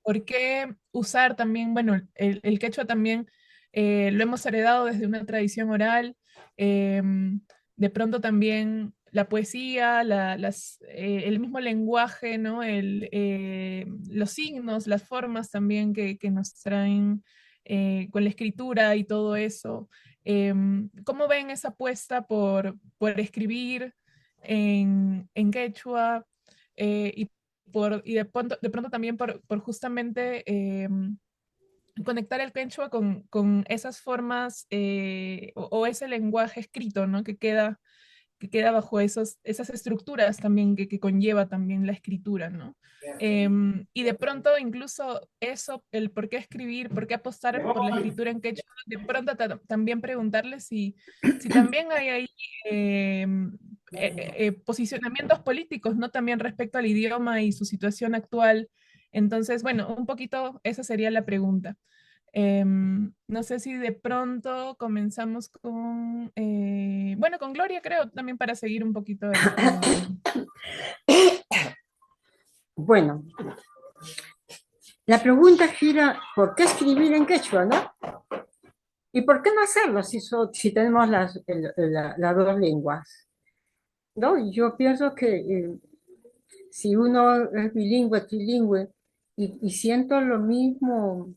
¿Por qué usar también, bueno, el quechua también lo hemos heredado desde una tradición oral, de pronto también la poesía, el mismo lenguaje, ¿no? Los signos, las formas también que nos traen con la escritura y todo eso. ¿Cómo ven esa apuesta por escribir en quechua y de pronto también por justamente conectar el quechua con esas formas o ese lenguaje escrito, ¿no? Que queda bajo esas estructuras también que conlleva también la escritura, ¿no? Y de pronto incluso eso, el por qué escribir, por qué apostar por la escritura en quechua, de pronto también preguntarle si también hay ahí posicionamientos políticos, ¿no? También respecto al idioma y su situación actual. Entonces, bueno, un poquito esa sería la pregunta. No sé si de pronto comenzamos bueno, con Gloria creo, también para seguir un poquito el orden. Bueno, la pregunta gira, ¿por qué escribir en quechua, no? ¿Y por qué no hacerlo si tenemos las dos lenguas? ¿No? Yo pienso que si uno es bilingüe, trilingüe, y siento lo mismo,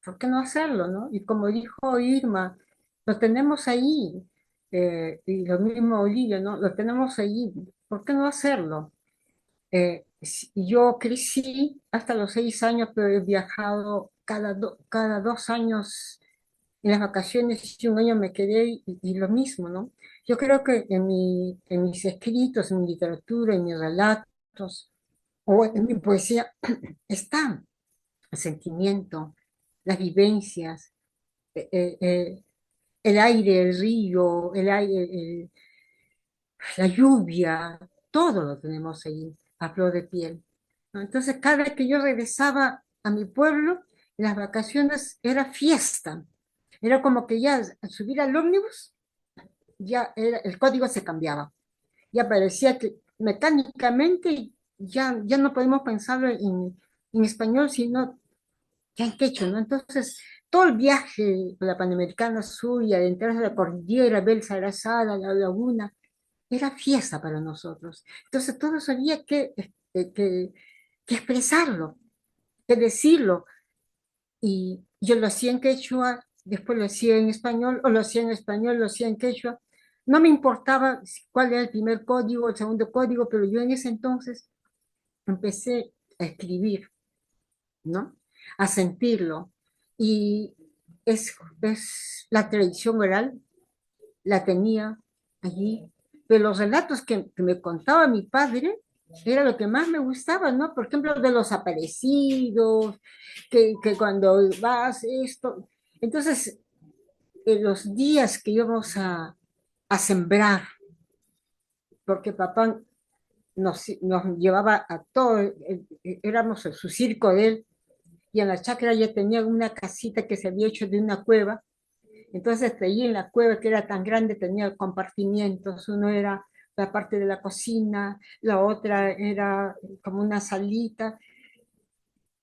¿por qué no hacerlo, no? Y como dijo Irma, lo tenemos ahí, y lo mismo Olivia, ¿no? Lo tenemos ahí, ¿por qué no hacerlo? Yo crecí hasta los 6 años, pero he viajado cada 2 años en las vacaciones y un año me quedé y lo mismo, ¿no? Yo creo que en mis escritos, en mi literatura, en mis relatos o en mi poesía está el sentimiento, las vivencias, el aire, el río, la lluvia, todo lo tenemos ahí a flor de piel, ¿no? Entonces, cada vez que yo regresaba a mi pueblo, en las vacaciones era fiesta. Era como que ya al subir al ómnibus, el código se cambiaba. Ya parecía que mecánicamente ya no podemos pensar en español, sino ya en quechua, ¿no? Entonces, todo el viaje por la Panamericana Sur y adentrarse a la cordillera, ver Sarasara, la laguna, era fiesta para nosotros. Entonces todo eso había que expresarlo, que decirlo. Y yo lo hacía en quechua, después lo hacía en español, o lo hacía en español, lo hacía en quechua. No me importaba cuál era el primer código, el segundo código, pero yo en ese entonces empecé a escribir, ¿no? A sentirlo. Y es la tradición oral, la tenía allí. De los relatos que me contaba mi padre, era lo que más me gustaba, ¿no? Por ejemplo, de los aparecidos, que cuando vas esto. Entonces, en los días que íbamos a sembrar, porque papá nos llevaba a todo, éramos su circo de él, y en la chacra ya tenía una casita que se había hecho de una cueva. Entonces, allí en la cueva, que era tan grande, tenía compartimientos. Uno era la parte de la cocina, la otra era como una salita,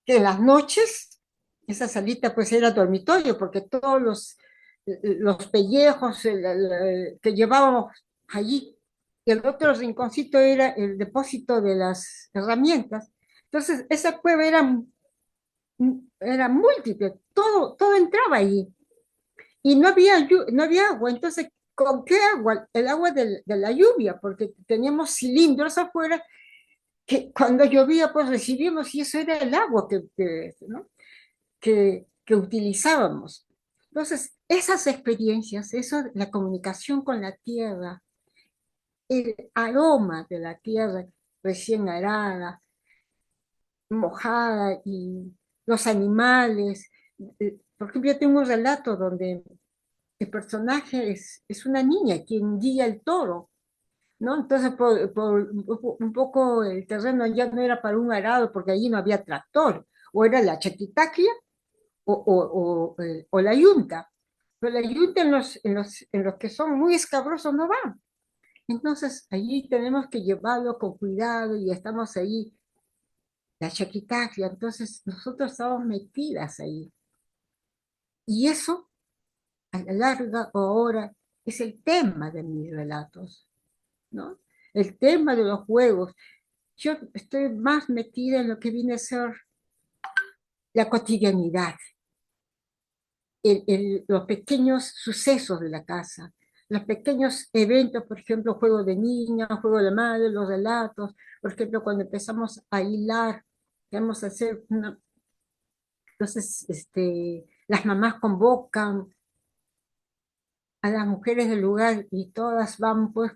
que en las noches, esa salita pues era dormitorio, porque todos los pellejos que llevábamos allí, y el otro rinconcito era el depósito de las herramientas. Entonces, esa cueva era múltiple, todo entraba allí. Y no había agua, entonces, ¿con qué agua? El agua de la lluvia, porque teníamos cilindros afuera que cuando llovía, pues recibíamos y eso era el agua ¿no? que utilizábamos. Entonces, esas experiencias, eso, la comunicación con la tierra, el aroma de la tierra recién arada, mojada, y los animales. Por ejemplo, yo tengo un relato donde el personaje es una niña quien guía el toro, ¿no? Entonces, por un poco el terreno ya no era para un arado porque allí no había tractor, o era la chaquitaclia o la yunta. Pero la yunta en los que son muy escabrosos no van. Entonces, allí tenemos que llevarlo con cuidado y estamos ahí, la chaquitaclia. Entonces, nosotros estamos metidas ahí. Y eso, a la larga o ahora, es el tema de mis relatos, ¿no? El tema de los juegos. Yo estoy más metida en lo que viene a ser la cotidianidad, los pequeños sucesos de la casa, los pequeños eventos, por ejemplo, juego de niña, juego de madre, los relatos, por ejemplo, cuando empezamos a hilar, vamos a hacer entonces, las mamás convocan a las mujeres del lugar y todas van pues,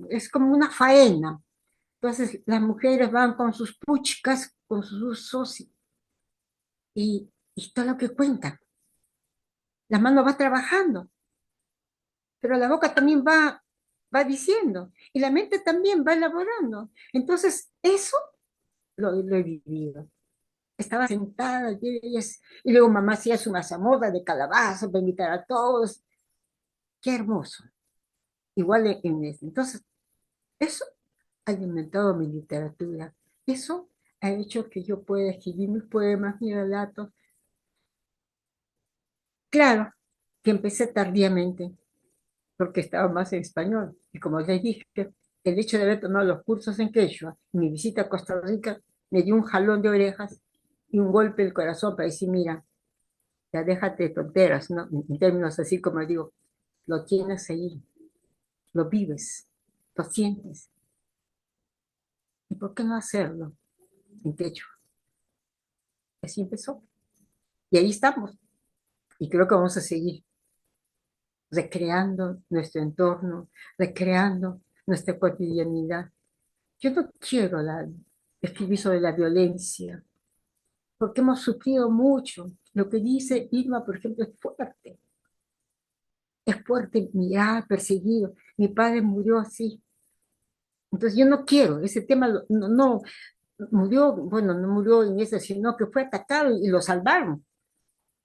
es como una faena. Entonces las mujeres van con sus puchcas, con sus usos y todo lo que cuentan. La mano va trabajando, pero la boca también va diciendo y la mente también va elaborando. Entonces eso lo he vivido. Estaba sentada y luego mamá hacía su mazamorra de calabaza para invitar a todos. Qué hermoso. Igual entonces, eso ha alimentado mi literatura. Eso ha hecho que yo pueda escribir mis poemas, mis relatos. Claro que empecé tardíamente, porque estaba más en español. Y como les dije, el hecho de haber tomado los cursos en quechua, mi visita a Costa Rica, me dio un jalón de orejas y un golpe el corazón para decir, mira, ya déjate de tonteras, ¿no? En términos así como digo, lo tienes ahí, lo vives, lo sientes. ¿Y por qué no hacerlo en quechua? Así empezó. Y ahí estamos. Y creo que vamos a seguir recreando nuestro entorno, recreando nuestra cotidianidad. Yo no quiero escribir sobre la violencia, porque hemos sufrido mucho. Lo que dice Irma, por ejemplo, es fuerte. Es fuerte mirar, perseguido. Mi padre murió así. Entonces yo no quiero, ese tema no murió, bueno, no murió en eso, sino que fue atacado y lo salvaron.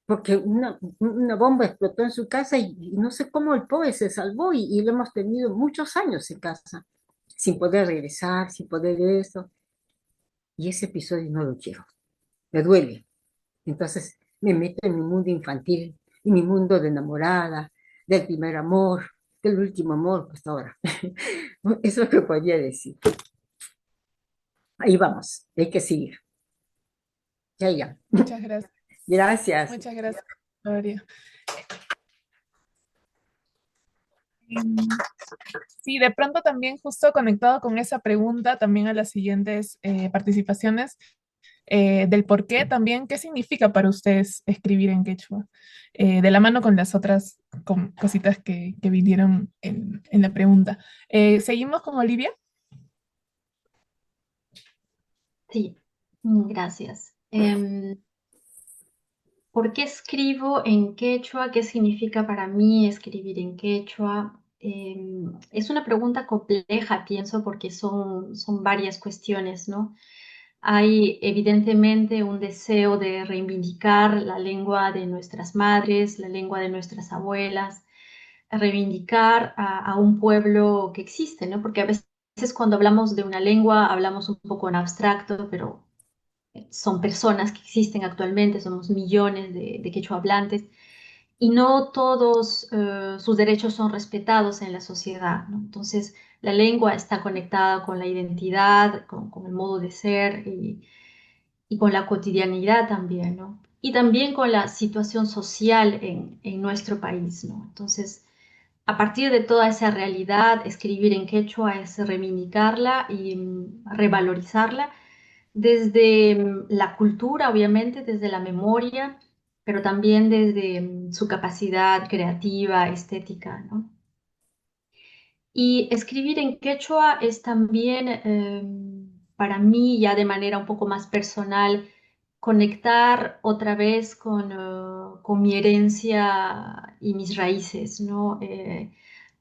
Porque una bomba explotó en su casa y no sé cómo el pobre se salvó y lo hemos tenido muchos años en casa, sin poder regresar, sin poder eso. Y ese episodio no lo quiero, me duele. Entonces, me meto en mi mundo infantil, en mi mundo de enamorada, del primer amor, del último amor, pues ahora. Eso es lo que podría decir. Ahí vamos, hay que seguir. Ya, ya. Muchas gracias. Gracias. Muchas gracias, Gloria. Em, Sí, de pronto también justo conectado con esa pregunta, también a las siguientes participaciones, del por qué también, ¿qué significa para ustedes escribir en quechua? De la mano con las otras cositas que vinieron en la pregunta. ¿Seguimos con Olivia? Sí, gracias. ¿Por qué escribo en quechua? ¿Qué significa para mí escribir en quechua? Es una pregunta compleja, pienso, porque son varias cuestiones, ¿no? Hay evidentemente un deseo de reivindicar la lengua de nuestras madres, la lengua de nuestras abuelas, reivindicar a un pueblo que existe, ¿no? Porque a veces cuando hablamos de una lengua hablamos un poco en abstracto, pero son personas que existen actualmente, somos millones de quechua hablantes y no todos sus derechos son respetados en la sociedad, ¿no? Entonces, la lengua está conectada con la identidad, con el modo de ser y con la cotidianidad también, ¿no? Y también con la situación social en nuestro país, ¿no? Entonces, a partir de toda esa realidad, escribir en quechua es reivindicarla y revalorizarla desde la cultura, obviamente, desde la memoria, pero también desde su capacidad creativa, estética, ¿no? Y escribir en quechua es también, para mí, ya de manera un poco más personal, conectar otra vez con mi herencia y mis raíces, ¿no?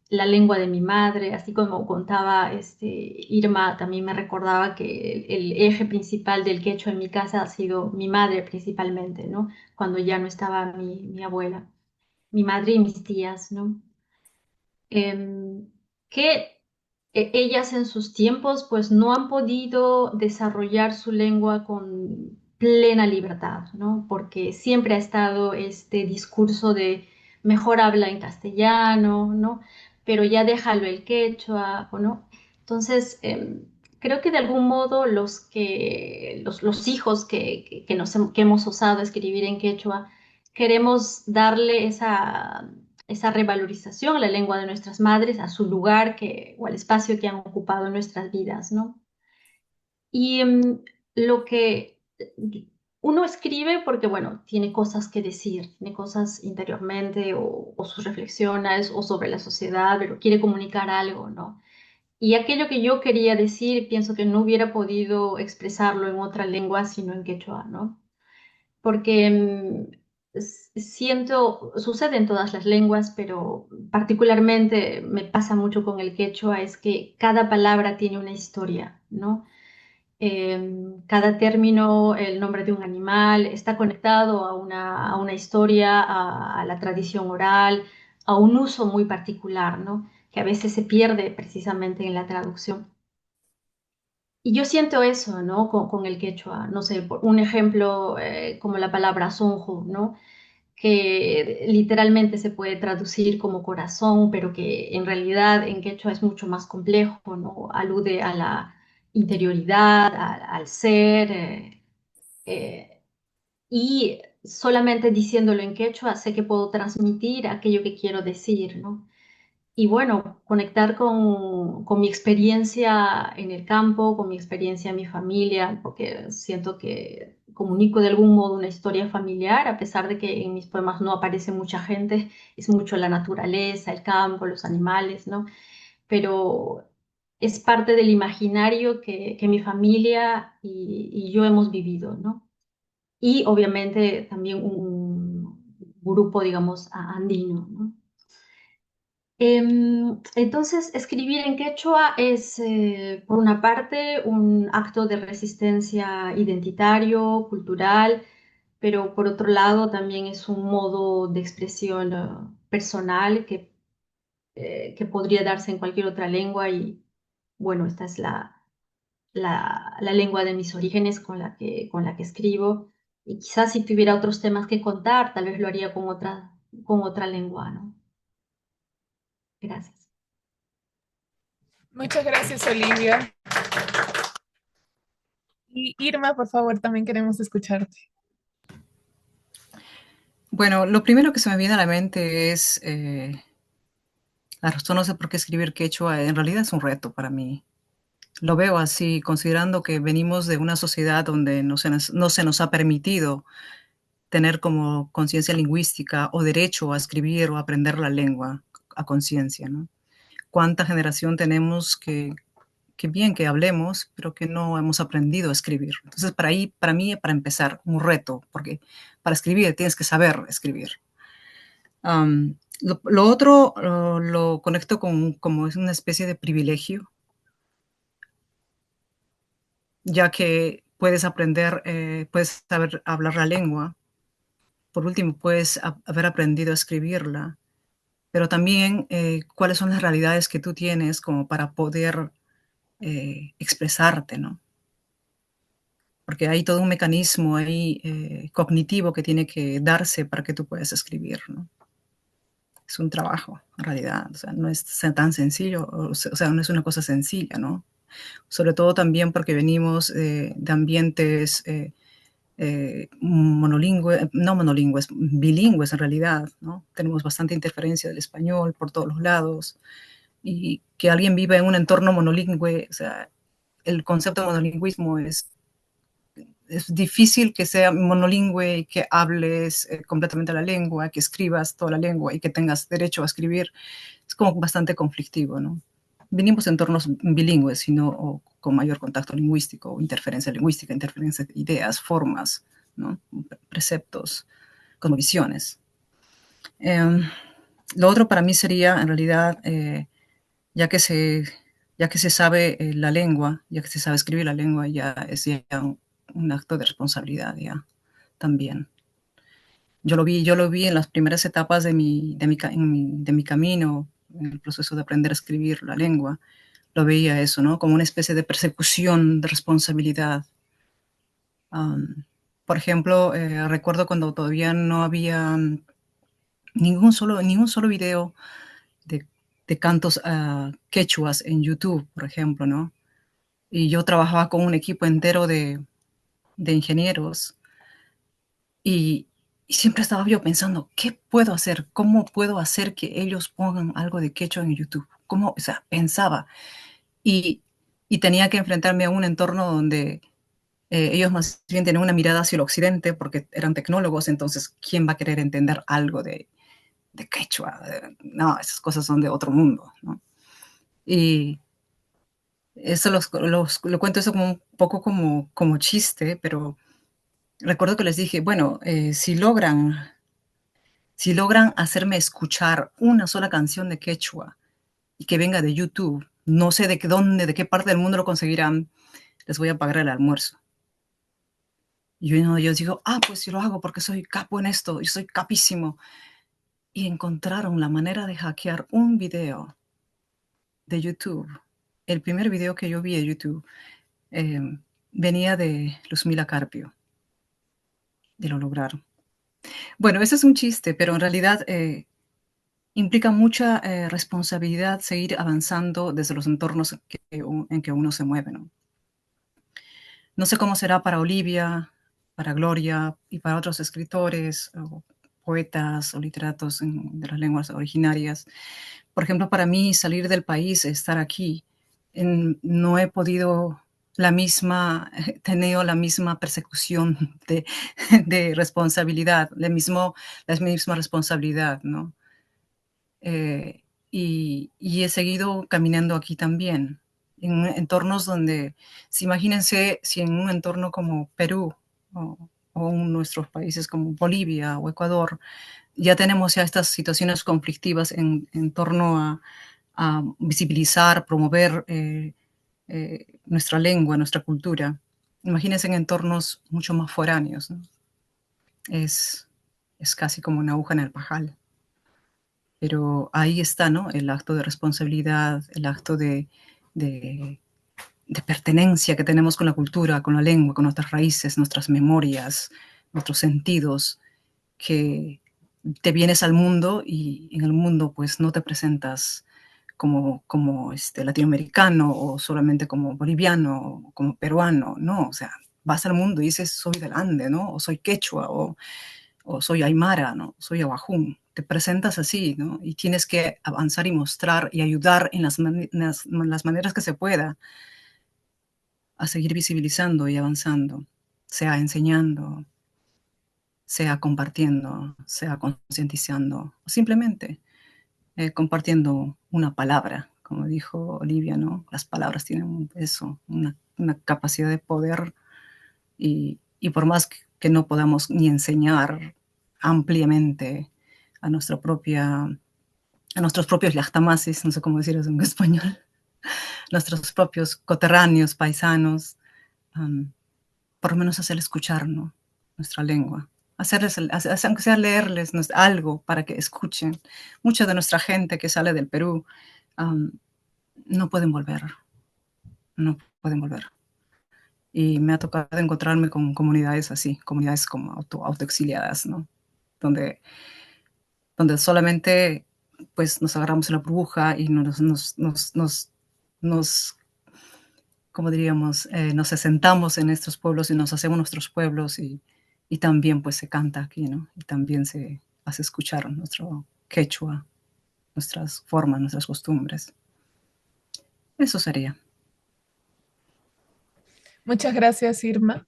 La lengua de mi madre, así como contaba Irma, también me recordaba que el eje principal del quechua en mi casa ha sido mi madre principalmente, ¿no? Cuando ya no estaba mi abuela, mi madre y mis tías, ¿no? Que ellas en sus tiempos pues no han podido desarrollar su lengua con plena libertad, ¿no? Porque siempre ha estado este discurso de mejor habla en castellano, ¿no? Pero ya déjalo el quechua, ¿o no? Entonces, creo que de algún modo los hijos que hemos osado escribir en quechua, queremos darle esa revalorización a la lengua de nuestras madres, a su lugar o al espacio que han ocupado en nuestras vidas, ¿no? Y lo que uno escribe porque, bueno, tiene cosas que decir, tiene cosas interiormente o sus reflexiones o sobre la sociedad, pero quiere comunicar algo, ¿no? Y aquello que yo quería decir, pienso que no hubiera podido expresarlo en otra lengua sino en quechua, ¿no? Porque siento, sucede en todas las lenguas, pero particularmente me pasa mucho con el quechua, es que cada palabra tiene una historia, ¿no? Cada término, el nombre de un animal, está conectado a una historia, a la tradición oral, a un uso muy particular, ¿no? Que a veces se pierde precisamente en la traducción. Y yo siento eso, ¿no? Con el quechua. No sé, por un ejemplo, como la palabra sonjo, ¿no? Que literalmente se puede traducir como corazón, pero que en realidad en quechua es mucho más complejo, ¿no? Alude a la interioridad, al ser, eh, y solamente diciéndolo en quechua sé que puedo transmitir aquello que quiero decir, ¿no? Y bueno, conectar con mi experiencia en el campo, con mi experiencia en mi familia, porque siento que comunico de algún modo una historia familiar, a pesar de que en mis poemas no aparece mucha gente, es mucho la naturaleza, el campo, los animales, ¿no? Pero es parte del imaginario que mi familia y yo hemos vivido, ¿no? Y obviamente también un grupo, digamos, andino, ¿no? Entonces, escribir en quechua es, por una parte, un acto de resistencia identitario, cultural, pero por otro lado también es un modo de expresión, personal que podría darse en cualquier otra lengua y, bueno, esta es la lengua de mis orígenes con la que escribo Y quizás si tuviera otros temas que contar, tal vez lo haría con otra lengua, ¿no? Gracias. Muchas gracias, Olivia. Y Irma, por favor, también queremos escucharte. Bueno, lo primero que se me viene a la mente es la razón, no sé por qué escribir quechua, en realidad es un reto para mí. Lo veo así, considerando que venimos de una sociedad donde no se nos ha permitido tener como conciencia lingüística o derecho a escribir o aprender la lengua a conciencia, ¿no? ¿Cuánta generación tenemos que bien que hablemos, pero que no hemos aprendido a escribir? Entonces, para mí, para empezar, un reto, porque para escribir tienes que saber escribir. Lo otro lo conecto con como es una especie de privilegio, ya que puedes aprender, puedes saber hablar la lengua. Por último, puedes haber aprendido a escribirla, pero también cuáles son las realidades que tú tienes como para poder expresarte, ¿no? Porque hay todo un mecanismo ahí cognitivo que tiene que darse para que tú puedas escribir, ¿no? Es un trabajo, en realidad, o sea, no es tan sencillo, o sea, no es una cosa sencilla, ¿no? Sobre todo también porque venimos de ambientes no monolingües, bilingües en realidad, ¿no? Tenemos bastante interferencia del español por todos los lados, y que alguien viva en un entorno monolingüe, o sea, el concepto de monolingüismo es difícil que sea monolingüe y que hables completamente la lengua, que escribas toda la lengua y que tengas derecho a escribir. Es como bastante conflictivo, ¿no? Venimos de entornos bilingües, sino o con mayor contacto lingüístico, o interferencia lingüística, interferencia de ideas, formas, ¿no? Preceptos, cosmovisiones. Lo otro para mí sería, en realidad, ya que se sabe la lengua, ya que se sabe escribir la lengua, ya es ya un acto de responsabilidad ya también. Yo lo vi en las primeras etapas de mi camino, en el proceso de aprender a escribir la lengua. Lo veía eso, ¿no? Como una especie de persecución de responsabilidad. Por ejemplo, recuerdo cuando todavía no había ningún solo video de cantos quechuas en YouTube, por ejemplo, ¿no? Y yo trabajaba con un equipo entero de ingenieros y siempre estaba yo pensando, ¿qué puedo hacer? ¿Cómo puedo hacer que ellos pongan algo de quechua en YouTube? ¿Cómo? O sea, pensaba. Y, y tenía que enfrentarme a un entorno donde ellos más bien tenían una mirada hacia el occidente porque eran tecnólogos, entonces, ¿quién va a querer entender algo de quechua? No, esas cosas son de otro mundo, ¿no? Y eso lo cuento eso como un poco como chiste, pero recuerdo que les dije, bueno, si logran hacerme escuchar una sola canción de quechua y que venga de YouTube, no sé de qué parte del mundo lo conseguirán, les voy a pagar el almuerzo. Y yo digo, pues yo lo hago porque soy capo en esto, yo soy capísimo. Y encontraron la manera de hackear un video de YouTube. El primer video que yo vi de YouTube venía de Luzmila Carpio, y lo lograron. Bueno, ese es un chiste, pero en realidad implica mucha responsabilidad seguir avanzando desde los entornos en que uno se mueve, ¿no? No sé cómo será para Olivia, para Gloria y para otros escritores o poetas o literatos de las lenguas originarias. Por ejemplo, para mí salir del país, estar aquí, no he podido tenido la misma persecución de responsabilidad, la misma responsabilidad, ¿no? Y he seguido caminando aquí también, en entornos donde, imagínense si en un entorno como Perú o nuestros países como Bolivia o Ecuador, ya tenemos ya estas situaciones conflictivas en torno a visibilizar, promover nuestra lengua, nuestra cultura. Imagínense en entornos mucho más foráneos, ¿no? Es casi como una aguja en el pajar. Pero ahí está, ¿no? El acto de responsabilidad, el acto de pertenencia que tenemos con la cultura, con la lengua, con nuestras raíces, nuestras memorias, nuestros sentidos, que te vienes al mundo y en el mundo pues no te presentas como latinoamericano o solamente como boliviano o como peruano, no, o sea, vas al mundo y dices soy del Ande, ¿no? O soy quechua o soy aymara, ¿no? Soy abajún. Te presentas así, ¿no? Y tienes que avanzar y mostrar y ayudar en las maneras que se pueda a seguir visibilizando y avanzando, sea enseñando, sea compartiendo, sea concientizando, o simplemente compartiendo una palabra, como dijo Olivia, ¿no? Las palabras tienen eso, una capacidad de poder y por más que no podamos ni enseñar ampliamente a nuestra propia, a nuestros propios llactamasis, no sé cómo decir eso en español, nuestros propios coterráneos, paisanos, um, por lo menos hacer escuchar, ¿no? Nuestra lengua. Aunque sea leerles algo para que escuchen. Mucha de nuestra gente que sale del Perú um, no pueden volver, no pueden volver. Y me ha tocado encontrarme con comunidades así, comunidades como autoexiliadas, ¿no? Donde solamente pues nos agarramos en la burbuja y nos como diríamos, nos asentamos en estos pueblos y nos hacemos nuestros pueblos y también pues se canta aquí, ¿no? Y también se hace escuchar nuestro quechua, nuestras formas, nuestras costumbres. Eso sería. Muchas gracias, Irma.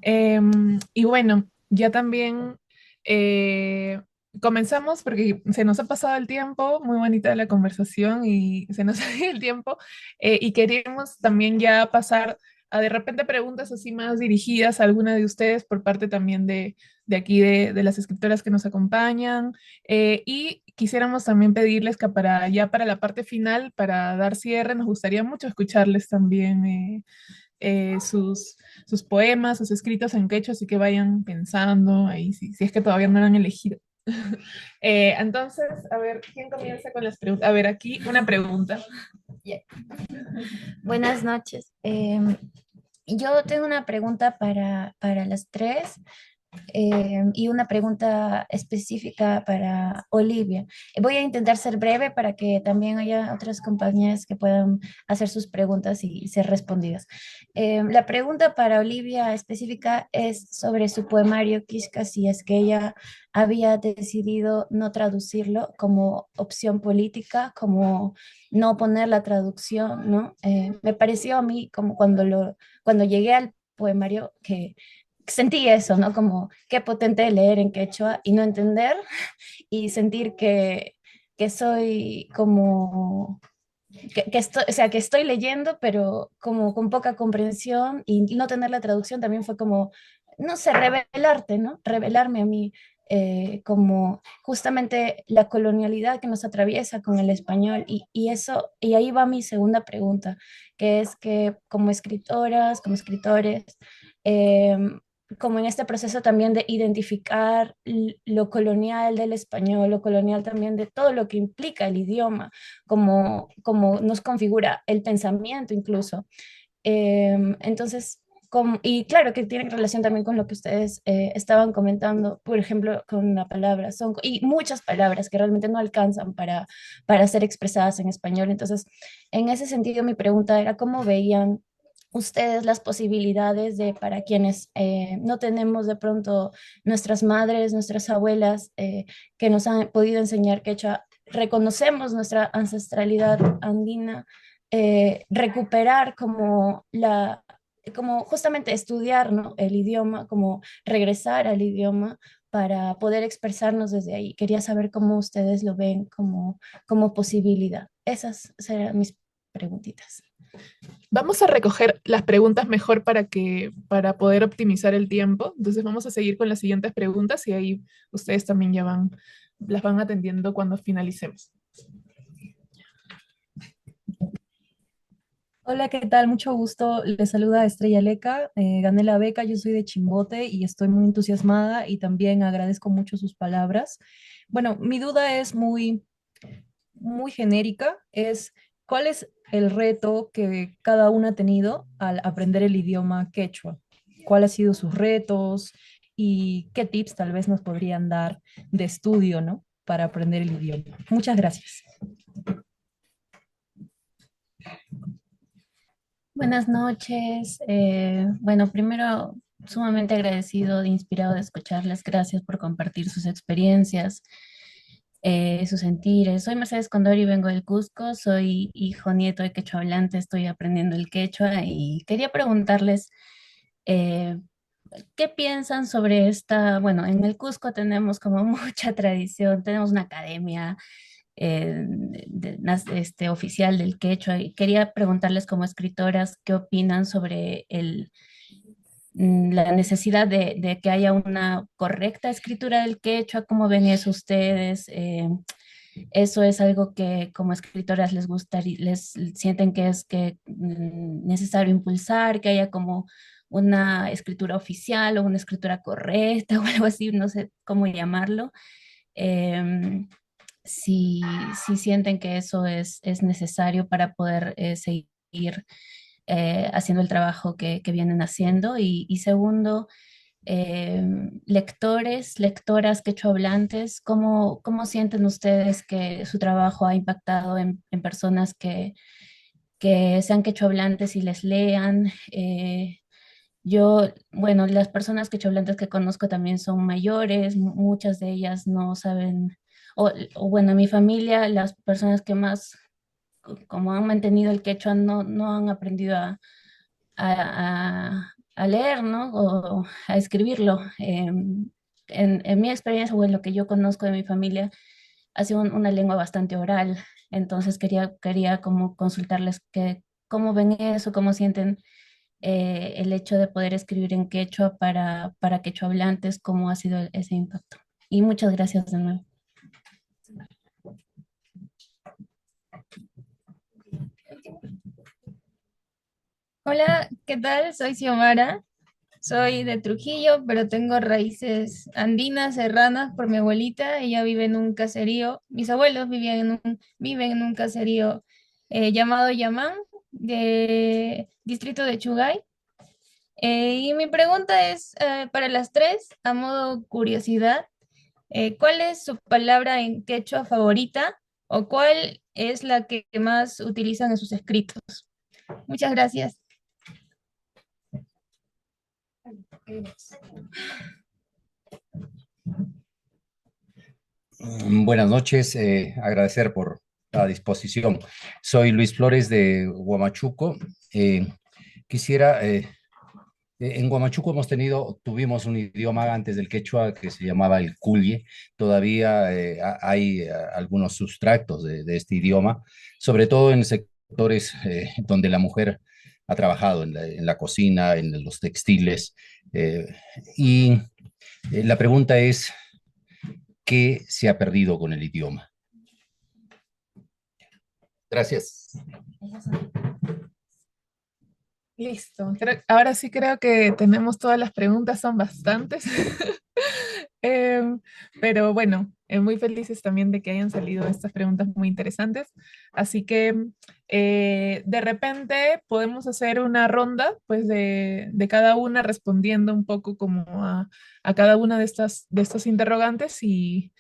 Y bueno, ya también eh, comenzamos porque se nos ha pasado el tiempo, muy bonita la conversación y se nos ha ido el tiempo y queremos también ya pasar a de repente preguntas así más dirigidas a alguna de ustedes por parte también de aquí de las escritoras que nos acompañan y quisiéramos también pedirles que para la parte final, para dar cierre, nos gustaría mucho escucharles también. Sus poemas, sus escritos en quechua, así que vayan pensando ahí, si es que todavía no lo han elegido. Entonces, a ver, ¿quién comienza con las preguntas? A ver, aquí una pregunta. Yeah. Buenas noches. Yo tengo una pregunta para las tres. Y una pregunta específica para Olivia. Voy a intentar ser breve para que también haya otras compañías que puedan hacer sus preguntas y ser respondidas. La pregunta para Olivia específica es sobre su poemario Kishka, si es que ella había decidido no traducirlo como opción política, como no poner la traducción, ¿no? Me pareció a mí como cuando llegué al poemario que sentí eso, ¿no? Como qué potente leer en quechua y no entender y sentir que soy como, que estoy, o sea, que estoy leyendo, pero como con poca comprensión y no tener la traducción también fue como, no sé, revelarte, ¿no? Revelarme a mí. Como justamente la colonialidad que nos atraviesa con el español y eso, y ahí va mi segunda pregunta, que es que como escritoras, como escritores, em, como en este proceso también de identificar lo colonial del español, lo colonial también de todo lo que implica el idioma, como nos configura el pensamiento incluso. Entonces, y claro que tiene relación también con lo que ustedes estaban comentando, por ejemplo, con la palabra son y muchas palabras que realmente no alcanzan para ser expresadas en español. Entonces, en ese sentido, mi pregunta era cómo veían ustedes las posibilidades de para quienes no tenemos de pronto nuestras madres, nuestras abuelas que nos han podido enseñar quechua, reconocemos nuestra ancestralidad andina, recuperar como justamente estudiar, ¿no? El idioma, como regresar al idioma para poder expresarnos desde ahí. Quería saber cómo ustedes lo ven como posibilidad. Esas serán mis preguntitas. Vamos a recoger las preguntas mejor para poder optimizar el tiempo. Entonces vamos a seguir con las siguientes preguntas y ahí ustedes también las van atendiendo cuando finalicemos. Hola, ¿qué tal? Mucho gusto. Les saluda Estrella Leca. Gané la beca, yo soy de Chimbote y estoy muy entusiasmada y también agradezco mucho sus palabras. Bueno, mi duda es muy genérica, es ¿cuál es el reto que cada una ha tenido al aprender el idioma quechua? ¿Cuáles han sido sus retos? y qué tips tal vez nos podrían dar de estudio, ¿no? Para aprender el idioma. Muchas gracias. Buenas noches. Bueno, primero, sumamente agradecido e inspirado de escucharles. Gracias por compartir sus experiencias, sus sentires. Soy Mercedes Condori y vengo del Cusco. Soy hijo nieto de quechua hablante. Estoy aprendiendo el quechua y quería preguntarles eh, ¿qué piensan sobre esta? Bueno, en el Cusco tenemos como mucha tradición, tenemos una academia oficial del quechua y quería preguntarles como escritoras qué opinan sobre la necesidad de que haya una correcta escritura del quechua, cómo ven eso ustedes. Eso es algo que como escritoras les gustaría, les sienten que es necesario impulsar, que haya como una escritura oficial o una escritura correcta o algo así, no sé cómo llamarlo. Em, si, si sienten que eso es necesario para poder seguir haciendo el trabajo que vienen haciendo. Y segundo, lectores, lectoras quechohablantes, ¿cómo sienten ustedes que su trabajo ha impactado en personas que sean quechohablantes y les lean? Yo, bueno, las personas quechohablantes que conozco también son mayores, muchas de ellas no saben, o bueno, en mi familia, las personas que más, como han mantenido el quechua, no han aprendido a leer, ¿no? O a escribirlo. En mi experiencia o en lo que yo conozco de mi familia, ha sido una lengua bastante oral. Entonces quería como consultarles cómo ven eso, cómo sienten el hecho de poder escribir en quechua para quechua hablantes, cómo ha sido ese impacto. Y muchas gracias de nuevo. Hola, ¿qué tal? Soy Xiomara. Soy de Trujillo, pero tengo raíces andinas, serranas por mi abuelita. Ella vive en un caserío. Mis abuelos viven en un caserío llamado Yamán, de distrito de Chugay. Y mi pregunta es para las tres, a modo curiosidad, ¿cuál es su palabra en quechua favorita o cuál es la que más utilizan en sus escritos? Muchas gracias. Buenas noches, agradecer por la disposición. Soy Luis Flores de Huamachuco. Quisiera, en Huamachuco tuvimos un idioma antes del quechua que se llamaba el cuye. Todavía hay algunos sustractos de este idioma, sobre todo en sectores donde la mujer ha trabajado en la cocina, en los textiles. eh, y la pregunta es, ¿qué se ha perdido con el idioma? Gracias. Listo. Ahora sí creo que tenemos todas las preguntas, son bastantes. Em, pero bueno, muy felices también de que hayan salido estas preguntas muy interesantes. Así que de repente podemos hacer una ronda, pues de cada una respondiendo un poco como a cada una de estos interrogantes y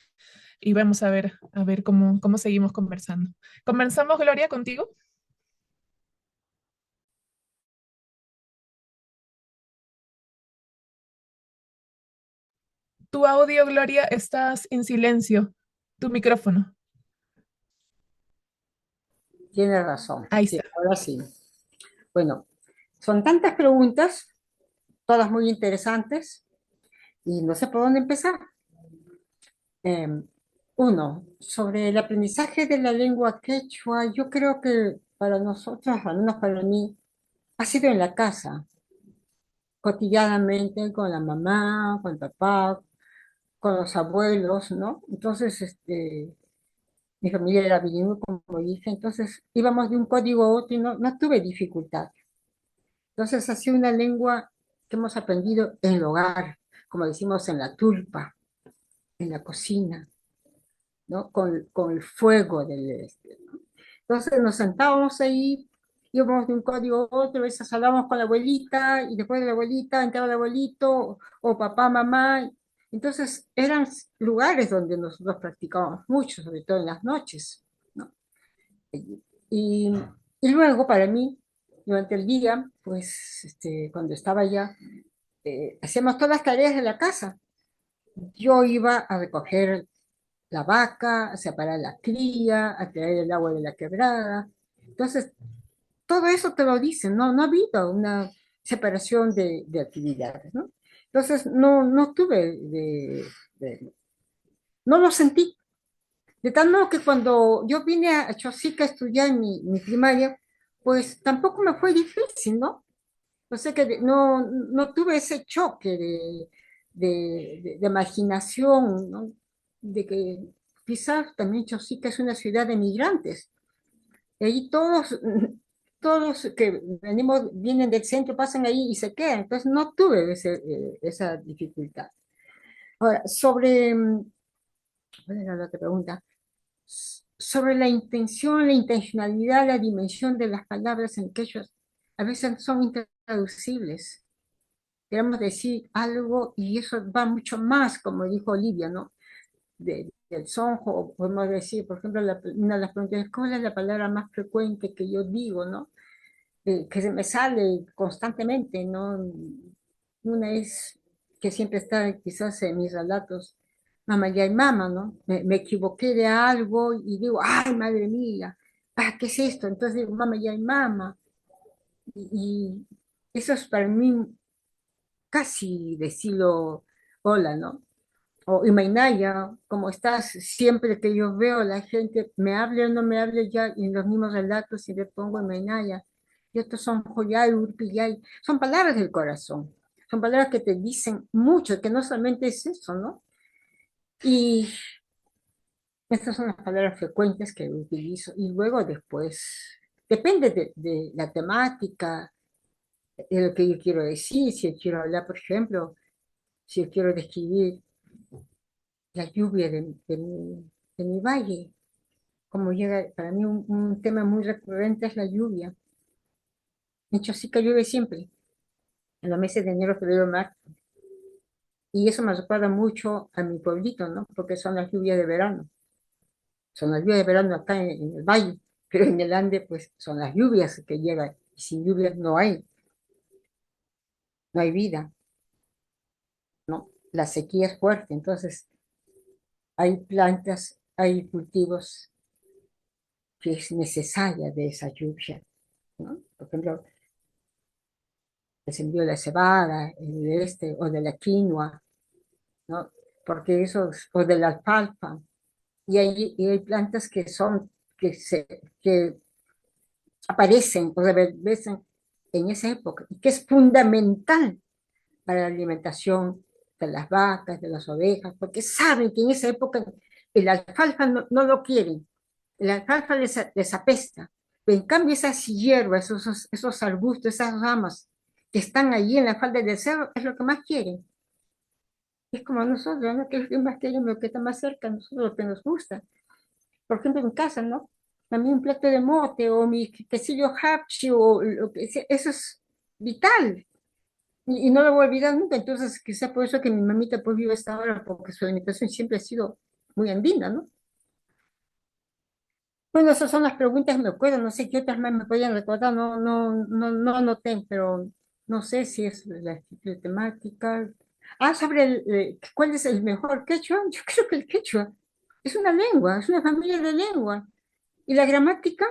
vamos a ver cómo seguimos conversando. ¿Comenzamos, Gloria, contigo? Tu audio, Gloria, estás en silencio. Tu micrófono. Tiene razón. Ahí Sí, está. ahora sí. Bueno, son tantas preguntas, todas muy interesantes, y no sé por dónde empezar. Eh, Uno, sobre el aprendizaje de la lengua quechua, yo creo que para nosotros, al menos para mí, ha sido en la casa, cotidianamente, con la mamá, con el papá, con los abuelos, ¿no? Entonces, mi familia era bilingüe, como dije, entonces íbamos de un código a otro y no tuve dificultad. Entonces, ha sido una lengua que hemos aprendido en el hogar, como decimos en la tulpa, en la cocina, ¿no? Con el fuego del ¿no? Entonces nos sentábamos ahí íbamos de un código a otro, a veces hablábamos con la abuelita, y después de la abuelita entraba el abuelito, o papá, mamá. Entonces eran lugares donde nosotros practicábamos mucho, sobre todo en las noches, ¿no? Y, y luego para mí, durante el día, pues cuando estaba allá, hacíamos todas las tareas de la casa. Yo iba a recoger la vaca, a separar la cría, a traer el agua de la quebrada. Entonces, todo eso te lo dicen, ¿no? No ha habido una separación de actividades, ¿no? Entonces, no tuve no lo sentí. De tal modo que cuando yo vine a Chosica a estudiar mi primaria, pues tampoco me fue difícil, ¿no? O sea que no tuve ese choque de marginación, ¿no? De que quizás también Chosica es una ciudad de migrantes. Y ahí todos que vienen del centro, pasan ahí y se quedan. Entonces no tuve esa dificultad. Ahora, ¿cuál era la otra pregunta? Sobre la intención, la intencionalidad, la dimensión de las palabras en quechua, a veces son intraducibles. Queremos decir algo y eso va mucho más, como dijo Olivia, ¿no? Del sonjo, o podemos decir, por ejemplo, una de las preguntas es, ¿cuál es la palabra más frecuente que yo digo, ¿no? Que se me sale constantemente, ¿no? Una es que siempre está quizás en mis relatos, mamá ya y mamá, ¿no? Me equivoqué de algo y digo, ay, madre mía, ¿qué es esto? Entonces digo, mamá ya y mamá. Y eso es para mí casi decirlo hola, ¿no? O Imainaya, ¿cómo estás? Siempre que yo veo a la gente, me hable o no me hable ya, y en los mismos relatos y le pongo Imainaya. Y estos son Joyay, Urpillay, son palabras del corazón, son palabras que te dicen mucho, que no solamente es eso, ¿no? Y estas son las palabras frecuentes que utilizo. Y luego después, depende de la temática, de lo que yo quiero decir, si yo quiero hablar, por ejemplo, si yo quiero describir la lluvia de mi valle, como llega, para mí un tema muy recurrente es la lluvia. De hecho, sí que llueve siempre, en los meses de enero, febrero, marzo. Y eso me recuerda mucho a mi pueblito, ¿no? Porque son las lluvias de verano. Son las lluvias de verano acá en el valle, pero en el Ande, pues son las lluvias que llegan. Y sin lluvias no hay vida, ¿no? La sequía es fuerte, entonces hay plantas, hay cultivos que es necesaria de esa lluvia, ¿no? Por ejemplo, el sembrío de la cebada, o de la quinoa, ¿no? Porque esos, o de la alfalfa, y hay plantas que aparecen o reverdecen en esa época, y que es fundamental para la alimentación de las vacas, de las ovejas, porque saben que en esa época el alfalfa no lo quieren, el alfalfa les apesta, pero en cambio esas hierbas, esos arbustos, esas ramas que están allí en la falda del cerro, es lo que más quieren. Es como nosotros, ¿no? Que es lo que más queremos, lo que está más cerca, nosotros lo que nos gusta. Por ejemplo, en casa, ¿no? A mí un plato de mote o mi quesillo hapchi o lo que sea, eso es vital. Y no lo voy a olvidar nunca. Entonces, quizá por eso que mi mamita pues vive hasta ahora, porque su alimentación siempre ha sido muy andina, ¿no? Bueno, esas son las preguntas que me acuerdo. No sé qué otras más me podían recordar. No anoté, pero no sé si es la temática. Sobre cuál es el mejor quechua. Yo creo que el quechua es una lengua, es una familia de lengua. ¿Y la gramática?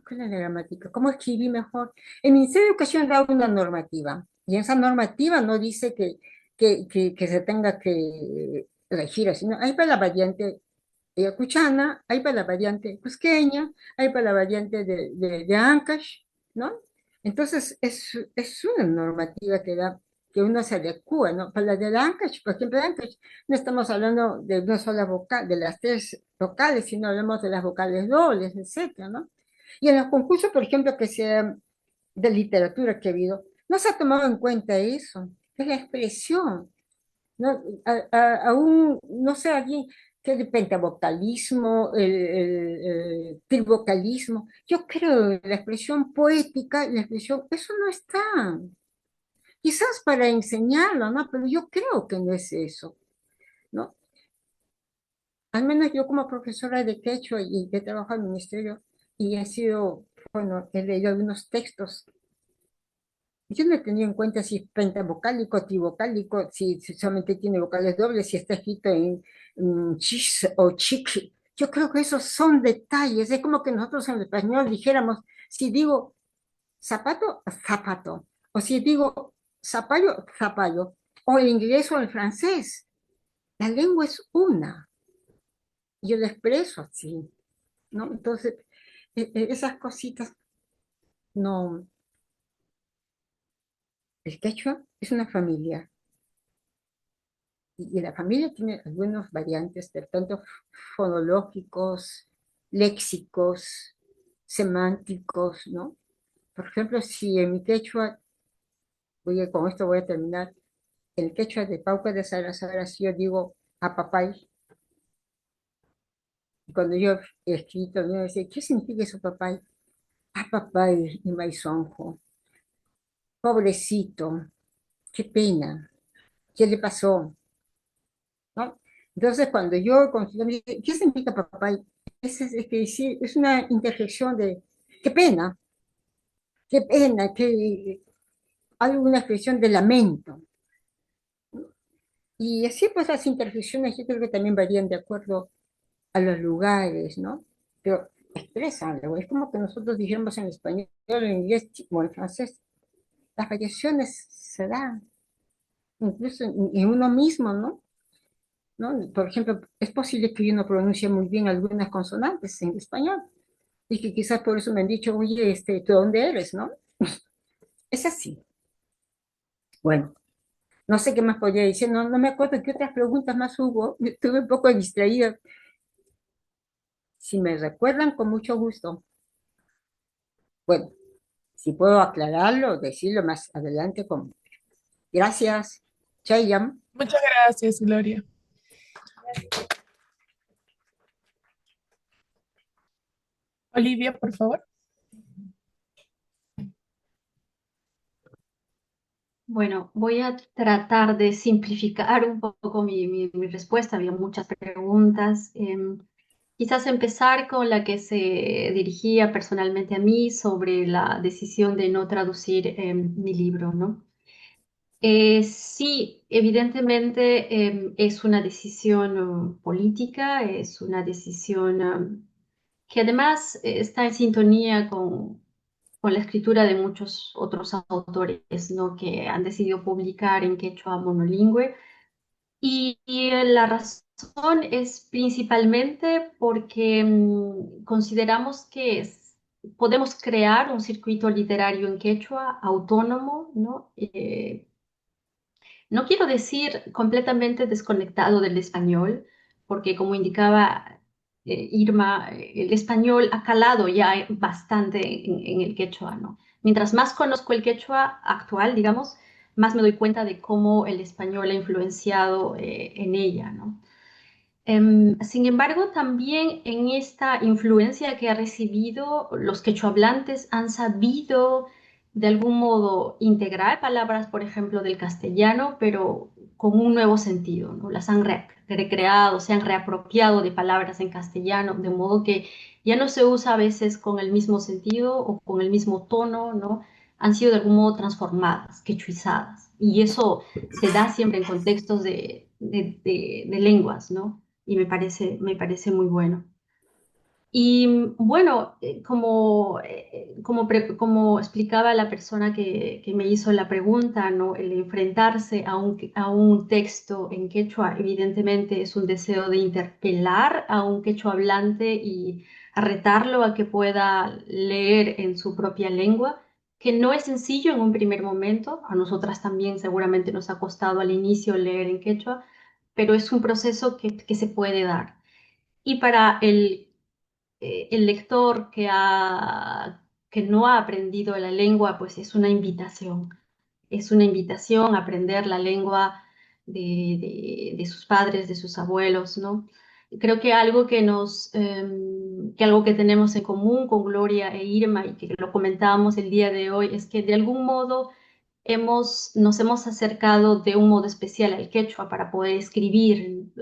¿Cuál es la gramática? ¿Cómo escribí mejor? El Ministerio de Educación da una normativa, y esa normativa no dice que se tenga que regir así, no, hay para la variante ayacuchana, hay para la variante cusqueña, hay para la variante de Ancash, ¿no? Entonces, es una normativa que uno se adecua, ¿no? Para la de Ancash, por ejemplo, de Ancash, no estamos hablando de una sola vocal, de las tres vocales, sino hablamos de las vocales dobles, etcétera, ¿no? Y en los concursos, por ejemplo, de literatura que ha habido, no se ha tomado en cuenta eso, es la expresión, ¿no? Aún, no sé, alguien que el pentavocalismo, el trivocalismo. Yo creo en la expresión poética, la expresión, eso no está. Quizás para enseñarlo, ¿no? Pero yo creo que no es eso, ¿no? Al menos yo como profesora de quechua y que trabajo en el ministerio y he sido, bueno, he leído algunos textos. Yo no he tenido en cuenta si es pentavocálico, trivocálico, si solamente tiene vocales dobles, si está escrito en chis o chic. Yo creo que esos son detalles. Es como que nosotros en español dijéramos, si digo zapato, zapato. O si digo zapallo, zapallo. O el inglés o el francés. La lengua es una. Yo la expreso así, ¿no? Entonces, esas cositas, no. El quechua es una familia. Y la familia tiene algunas variantes, de tanto fonológicos, léxicos, semánticos, ¿no? Por ejemplo, si en mi quechua, con esto voy a terminar, el quechua de Pauca de Salazar, si yo digo apapay, y cuando yo he escrito, me dice, ¿qué significa eso, papay? Apapay y maizonjo, pobrecito, qué pena, ¿qué le pasó? ¿No? Entonces, cuando me dice, ¿qué significa papay? Es que sí, es una interjección de, qué pena, que hay una expresión de lamento. Y así pues las interjecciones yo creo que también varían de acuerdo a los lugares, ¿no? Pero expresan algo. Es como que nosotros dijéramos en español, en inglés o en francés, las variaciones se dan, incluso en uno mismo, ¿no? ¿No? Por ejemplo, es posible que yo no pronuncie muy bien algunas consonantes en español, y que quizás por eso me han dicho, oye, ¿tú dónde eres, no? Es así. Bueno, no sé qué más podría decir, no me acuerdo qué otras preguntas más hubo, estuve un poco distraída. Si me recuerdan, con mucho gusto. Bueno, si puedo aclararlo, decirlo más adelante. Gracias, Chayam. Muchas gracias, Gloria. Olivia, por favor. Bueno, voy a tratar de simplificar un poco mi respuesta. Había muchas preguntas. Quizás empezar con la que se dirigía personalmente a mí sobre la decisión de no traducir mi libro, ¿no? Sí, evidentemente es una decisión política, es una decisión que además está en sintonía con la escritura de muchos otros autores, ¿no? Que han decidido publicar en quechua monolingüe. Y la razón es principalmente porque consideramos que podemos crear un circuito literario en quechua autónomo, ¿no? No quiero decir completamente desconectado del español, porque como indicaba Irma, el español ha calado ya bastante en el quechua, ¿no? Mientras más conozco el quechua actual, digamos, más me doy cuenta de cómo el español ha influenciado en ella, ¿no? Sin embargo, también en esta influencia que ha recibido, los quechohablantes han sabido de algún modo integrar palabras, por ejemplo, del castellano, pero con un nuevo sentido, ¿no? Las han recreado, se han reapropiado de palabras en castellano, de modo que ya no se usa a veces con el mismo sentido o con el mismo tono, ¿no? Han sido de algún modo transformadas, quechuizadas. Y eso se da siempre en contextos de lenguas, ¿no? Y me parece muy bueno. Y bueno, como explicaba la persona que me hizo la pregunta, ¿no? El enfrentarse a un texto en quechua, evidentemente es un deseo de interpelar a un quechua hablante y a retarlo a que pueda leer en su propia lengua, que no es sencillo en un primer momento. A nosotras también seguramente nos ha costado al inicio leer en quechua, pero es un proceso que se puede dar. Y para el lector que no ha aprendido la lengua, pues es una invitación. Es una invitación a aprender la lengua de sus padres, de sus abuelos, ¿no? creo que algo que algo que tenemos en común con Gloria e Irma y que lo comentábamos el día de hoy es que de algún modo nos hemos acercado de un modo especial al quechua para poder escribir,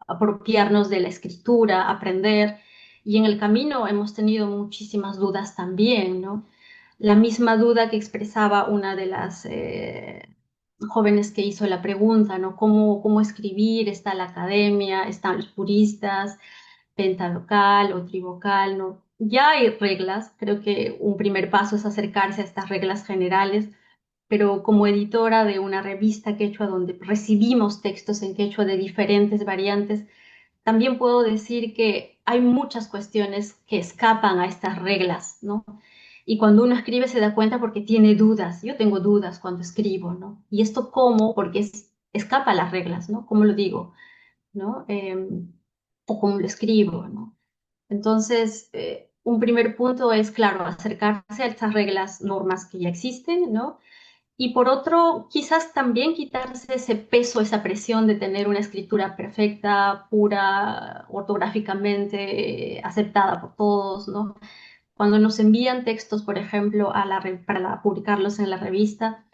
apropiarnos de la escritura, aprender, y en el camino hemos tenido muchísimas dudas también, ¿no? La misma duda que expresaba una de las jóvenes que hizo la pregunta, ¿no? ¿Cómo escribir? Está la academia, están los puristas, pentavocal o trivocal, ¿no? Ya hay reglas, creo que un primer paso es acercarse a estas reglas generales, pero como editora de una revista quechua donde recibimos textos en quechua de diferentes variantes, también puedo decir que hay muchas cuestiones que escapan a estas reglas, ¿no? Y cuando uno escribe se da cuenta porque tiene dudas. Yo tengo dudas cuando escribo, ¿no? ¿Y esto cómo? Porque escapa a las reglas, ¿no? ¿Cómo lo digo? ¿No? O cómo lo escribo, ¿no? Entonces, un primer punto es, claro, acercarse a estas reglas, normas que ya existen, ¿no? Y por otro, quizás también quitarse ese peso, esa presión de tener una escritura perfecta, pura, ortográficamente aceptada por todos, ¿no? Cuando nos envían textos, por ejemplo, para publicarlos en la revista,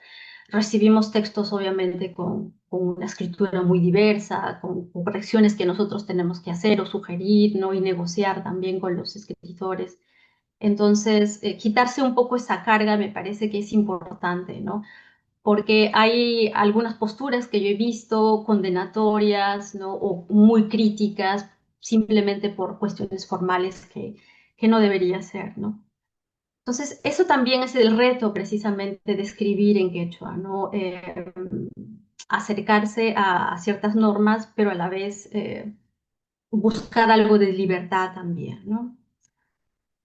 recibimos textos obviamente con una escritura muy diversa, con correcciones que nosotros tenemos que hacer o sugerir, ¿no? Y negociar también con los escritores. Entonces, quitarse un poco esa carga me parece que es importante, ¿no? Porque hay algunas posturas que yo he visto condenatorias, ¿no? O muy críticas simplemente por cuestiones formales que no debería ser, ¿no? Entonces, eso también es el reto precisamente de escribir en quechua, ¿no? Acercarse a ciertas normas, pero a la vez buscar algo de libertad también, ¿no?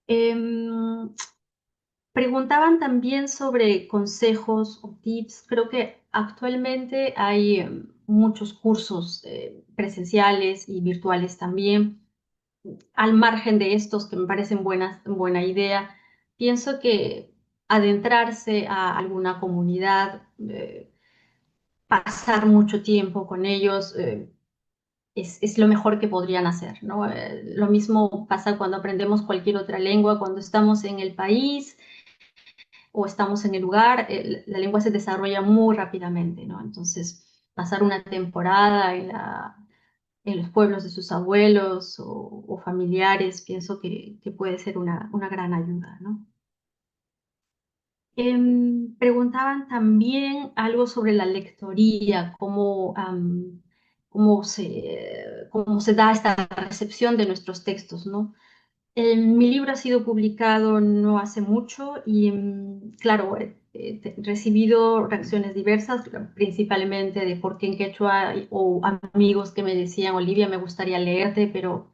Em, Preguntaban también sobre consejos o tips. Creo que actualmente hay muchos cursos presenciales y virtuales también. Al margen de estos que me parecen buena idea, pienso que adentrarse a alguna comunidad, pasar mucho tiempo con ellos, es lo mejor que podrían hacer, ¿no? Lo mismo pasa cuando aprendemos cualquier otra lengua, cuando estamos en el país o estamos en el lugar, la lengua se desarrolla muy rápidamente, ¿no? Entonces, pasar una temporada en los pueblos de sus abuelos o familiares, pienso que puede ser una gran ayuda, ¿no? Preguntaban también algo sobre la lectoría, cómo se da esta recepción de nuestros textos, ¿no? Mi libro ha sido publicado no hace mucho y, claro, he recibido reacciones diversas, principalmente de por qué en quechua o amigos que me decían, Olivia, me gustaría leerte, pero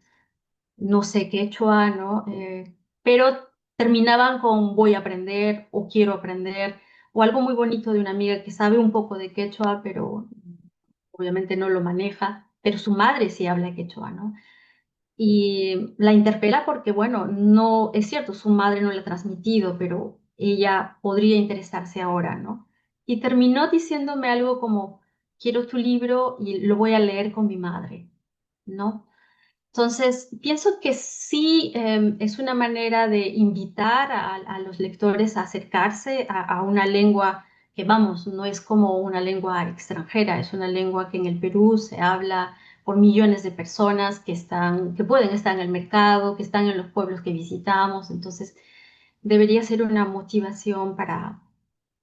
no sé quechua, ¿no? Pero terminaban con voy a aprender o quiero aprender, o algo muy bonito de una amiga que sabe un poco de quechua, pero obviamente no lo maneja, pero su madre sí habla quechua, ¿no? Y la interpela porque, bueno, no, es cierto, su madre no le ha transmitido, pero ella podría interesarse ahora, ¿no? Y terminó diciéndome algo como, quiero tu libro y lo voy a leer con mi madre, ¿no? Entonces, pienso que sí es una manera de invitar a los lectores a acercarse a una lengua que, vamos, no es como una lengua extranjera, es una lengua que en el Perú se habla por millones de personas que pueden estar en el mercado, que están en los pueblos que visitamos. Entonces, debería ser una motivación para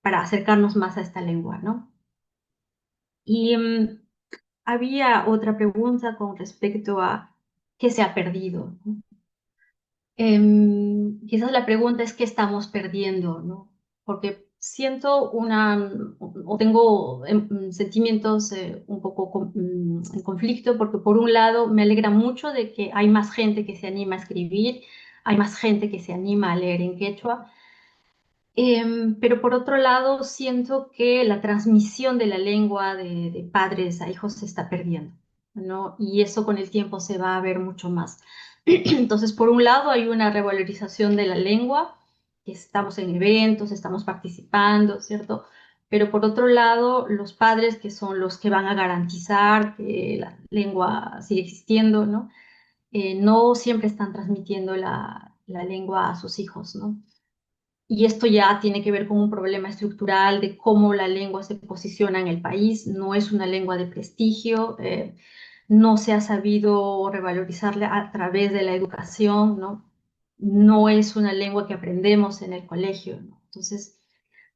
acercarnos más a esta lengua, ¿no? Y había otra pregunta con respecto a qué se ha perdido, ¿no? Quizás la pregunta es qué estamos perdiendo, ¿no? Porque siento o tengo sentimientos un poco en conflicto, porque por un lado me alegra mucho de que hay más gente que se anima a escribir, hay más gente que se anima a leer en quechua, pero por otro lado, siento que la transmisión de la lengua de padres a hijos se está perdiendo, ¿no? Y eso con el tiempo se va a ver mucho más. Entonces, por un lado, hay una revalorización de la lengua, que estamos en eventos, estamos participando, ¿cierto? Pero por otro lado, los padres, que son los que van a garantizar que la lengua sigue existiendo, ¿no? no siempre están transmitiendo la lengua a sus hijos, ¿no? Y esto ya tiene que ver con un problema estructural de cómo la lengua se posiciona en el país. No es una lengua de prestigio, no se ha sabido revalorizarla a través de la educación, ¿no? No es una lengua que aprendemos en el colegio, ¿no? Entonces,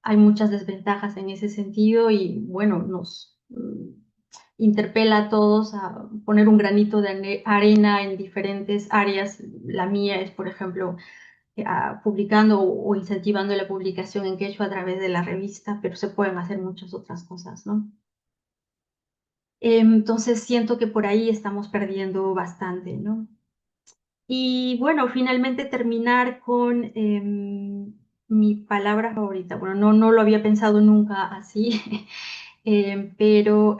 hay muchas desventajas en ese sentido y, bueno, nos interpela a todos a poner un granito de arena en diferentes áreas. La mía es, por ejemplo, publicando o incentivando la publicación en quechua a través de la revista, pero se pueden hacer muchas otras cosas, ¿no? Entonces siento que por ahí estamos perdiendo bastante, ¿no? Y bueno, finalmente terminar con mi palabra favorita. Bueno, no lo había pensado nunca así, pero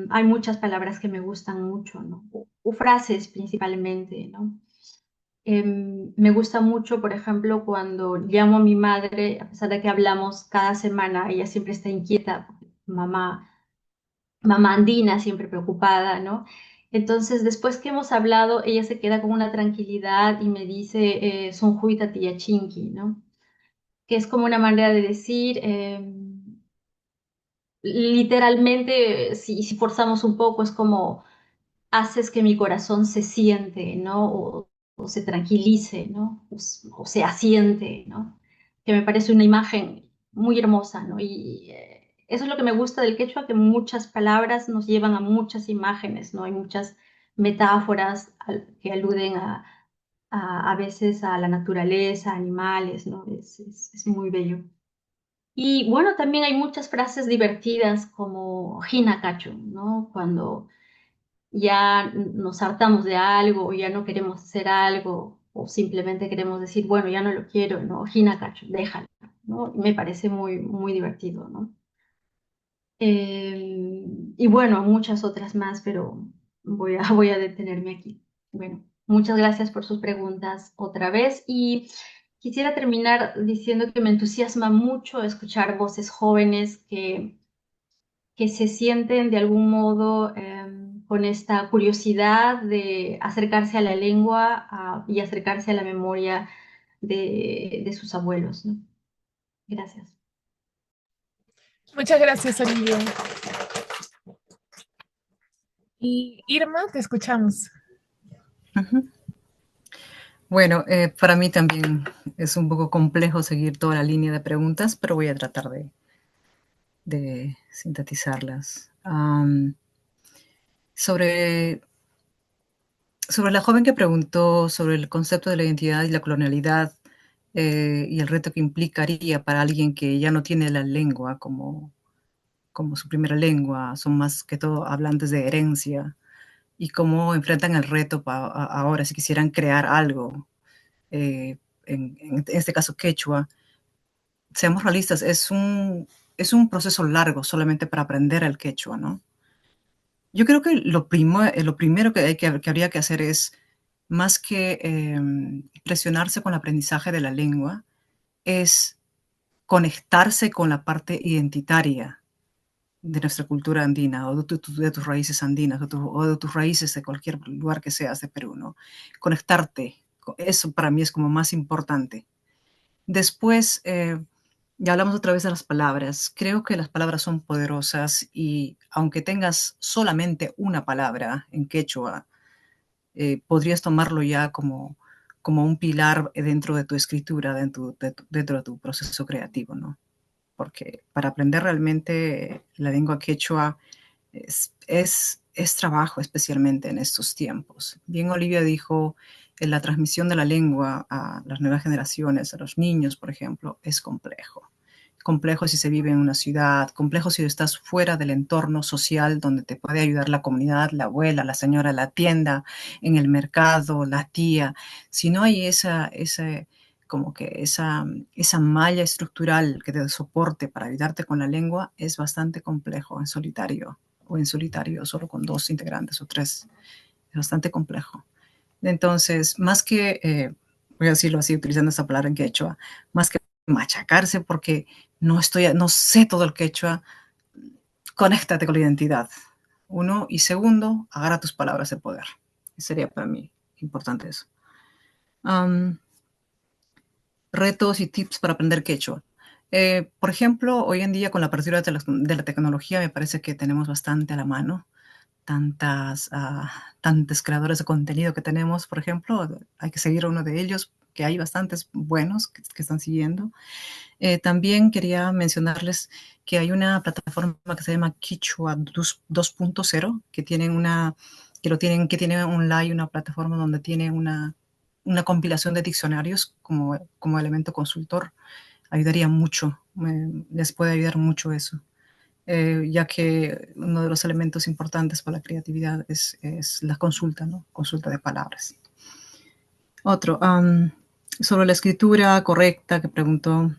hay muchas palabras que me gustan mucho, ¿no? O frases principalmente, ¿no? Me gusta mucho, por ejemplo, cuando llamo a mi madre, a pesar de que hablamos cada semana, ella siempre está inquieta, mamá andina, siempre preocupada, ¿no? Entonces, después que hemos hablado, ella se queda con una tranquilidad y me dice, Sunjuita tiyachinki, ¿no? Que es como una manera de decir, literalmente, si forzamos un poco, es como haces que mi corazón se siente, ¿no? O se tranquilice, ¿no? O se asiente, ¿no? Que me parece una imagen muy hermosa, ¿no? Y eso es lo que me gusta del quechua, que muchas palabras nos llevan a muchas imágenes, ¿no? Hay muchas metáforas que aluden a veces a la naturaleza, animales, ¿no? Es muy bello. Y bueno, también hay muchas frases divertidas como Hinakachu, ¿no? Cuando ya nos hartamos de algo o ya no queremos hacer algo o simplemente queremos decir, bueno, ya no lo quiero, ¿no? Hinakachu, déjalo, ¿no? Me parece muy, muy divertido, ¿no? Y bueno, muchas otras más, pero voy a detenerme aquí. Bueno, muchas gracias por sus preguntas otra vez y quisiera terminar diciendo que me entusiasma mucho escuchar voces jóvenes que se sienten de algún modo con esta curiosidad de acercarse a la lengua y acercarse a la memoria de sus abuelos, ¿no? Gracias. Muchas gracias, Olivia. Y Irma, te escuchamos. Ujú. Bueno, para mí también es un poco complejo seguir toda la línea de preguntas, pero voy a tratar de sintetizarlas. Sobre la joven que preguntó sobre el concepto de la identidad y la colonialidad y el reto que implicaría para alguien que ya no tiene la lengua como su primera lengua, son más que todo hablantes de herencia, y cómo enfrentan el reto ahora si quisieran crear algo, en este caso quechua. Seamos realistas, es un proceso largo solamente para aprender el quechua, ¿no? Yo creo que lo primero que habría que hacer es, más que presionarse con el aprendizaje de la lengua, es conectarse con la parte identitaria de nuestra cultura andina o de tus raíces andinas o de tus raíces de cualquier lugar que seas de Perú, ¿no? Conectarte, eso para mí es como más importante. Después, ya hablamos otra vez de las palabras. Creo que las palabras son poderosas y aunque tengas solamente una palabra en quechua, podrías tomarlo ya como un pilar dentro de tu escritura, dentro de tu proceso creativo, ¿no? Porque para aprender realmente la lengua quechua es trabajo, especialmente en estos tiempos. Bien, Olivia dijo, la transmisión de la lengua a las nuevas generaciones, a los niños, por ejemplo, es complejo. Complejo si se vive en una ciudad, complejo si estás fuera del entorno social donde te puede ayudar la comunidad, la abuela, la señora de la tienda, en el mercado, la tía. Si no hay esa malla estructural que te soporte para ayudarte con la lengua, es bastante complejo en solitario solo con 2 integrantes o 3. Es bastante complejo. Entonces, más que, voy a decirlo así, utilizando esta palabra en quechua, más que machacarse porque no sé todo el quechua, conéctate con la identidad. 1, y 2, agarra tus palabras de poder. Ese sería para mí importante eso. Retos y tips para aprender quechua. Por ejemplo, hoy en día con la apertura de la tecnología me parece que tenemos bastante a la mano. Tantos creadores de contenido que tenemos, por ejemplo, hay que seguir a uno de ellos, que hay bastantes buenos que están siguiendo. También quería mencionarles que hay una plataforma que se llama Quechua 2.0, que tiene online una plataforma donde tiene una compilación de diccionarios como elemento consultor. Ayudaría mucho, les puede ayudar mucho eso. Ya que uno de los elementos importantes para la creatividad es la consulta, ¿no? Consulta de palabras. Otro, sobre la escritura correcta que preguntó.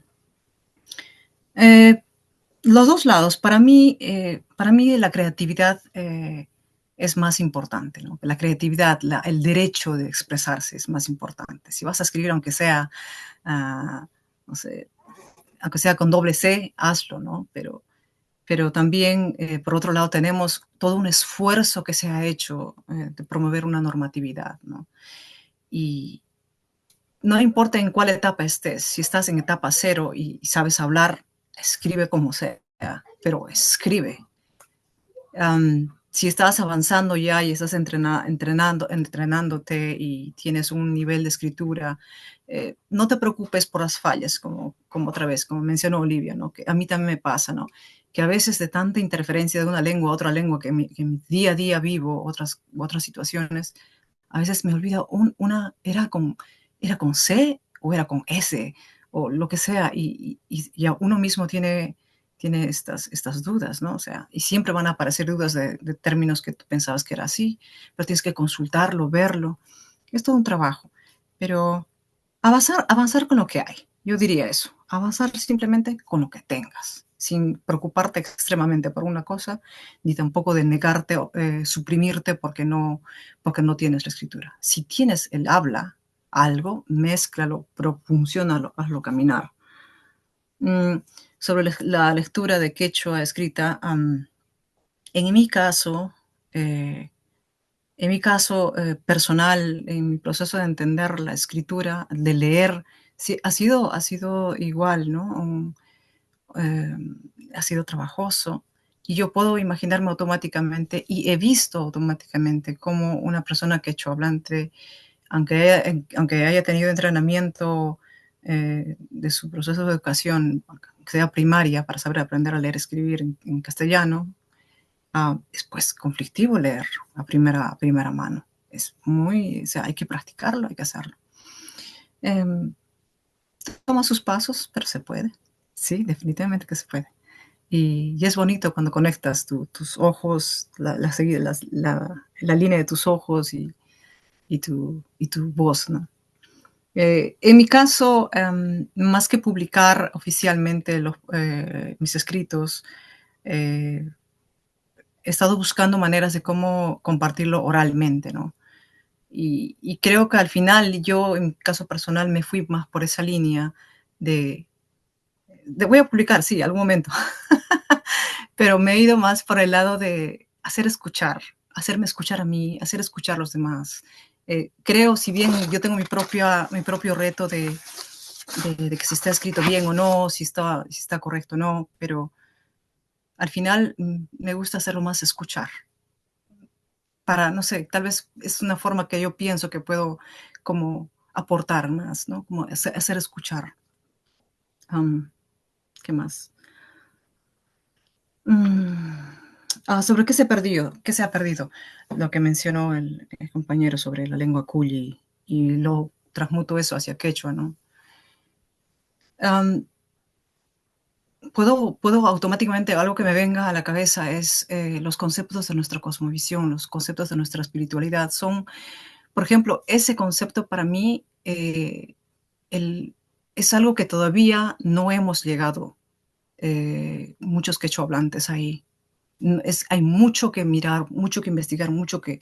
Los dos lados. Para mí la creatividad es más importante, ¿no? La creatividad, el derecho de expresarse es más importante. Si vas a escribir, aunque sea, no sé, aunque sea con doble C, hazlo, ¿no? Pero también, por otro lado, tenemos todo un esfuerzo que se ha hecho de promover una normatividad, ¿no? Y no importa en cuál etapa estés, si estás en etapa 0 y sabes hablar, escribe como sea, pero escribe. Si estás avanzando ya y estás entrenándote y tienes un nivel de escritura, no te preocupes por las fallas, como otra vez, como mencionó Olivia, ¿no? Que a mí también me pasa, ¿no? Que a veces de tanta interferencia de una lengua a otra lengua que en mi día a día vivo, otras situaciones, a veces me olvido era con C o era con S o lo que sea, y ya uno mismo tiene estas dudas, ¿no? O sea, y siempre van a aparecer dudas de términos que tú pensabas que era así, pero tienes que consultarlo, verlo. Es todo un trabajo, pero avanzar con lo que hay. Yo diría eso, avanzar simplemente con lo que tengas, sin preocuparte extremadamente por una cosa, ni tampoco de negarte o suprimirte porque no tienes la escritura. Si tienes el habla, algo, mézclalo, pero funciónalo, hazlo caminar. Sobre la lectura de quechua escrita, en mi caso personal, en mi proceso de entender la escritura, de leer, sí, ha sido igual, ¿no? Ha sido trabajoso. Y yo puedo imaginarme automáticamente, y he visto automáticamente cómo una persona quechua hablante, aunque haya tenido entrenamiento de su proceso de educación, que sea primaria, para saber aprender a leer y escribir en castellano, es pues conflictivo leer a primera mano. Es muy, o sea, hay que practicarlo, hay que hacerlo. Toma sus pasos, pero se puede. Sí, definitivamente que se puede. Y es bonito cuando conectas tus ojos, la línea de tus ojos y tu voz, ¿no? En mi caso, más que publicar oficialmente mis escritos, he estado buscando maneras de cómo compartirlo oralmente, ¿no? Y creo que al final yo, en mi caso personal, me fui más por esa línea de voy a publicar, sí, algún momento, pero me he ido más por el lado de hacerme escuchar a mí, hacer escuchar a los demás. Creo, si bien yo tengo mi propio reto de que si está escrito bien o no, si está correcto o no, pero al final me gusta hacerlo más escuchar. Para, no sé, tal vez es una forma que yo pienso que puedo como aportar más, ¿no? Como hacer escuchar. ¿Qué más? ¿Sobre qué se perdió? ¿Qué se ha perdido? Lo que mencionó el compañero sobre la lengua cuyi y lo transmuto eso hacia quechua, ¿no? Puedo automáticamente, algo que me venga a la cabeza es los conceptos de nuestra cosmovisión, los conceptos de nuestra espiritualidad. Son, por ejemplo, ese concepto para mí es algo que todavía no hemos llegado muchos quechohablantes ahí. Hay mucho que mirar, mucho que investigar, mucho que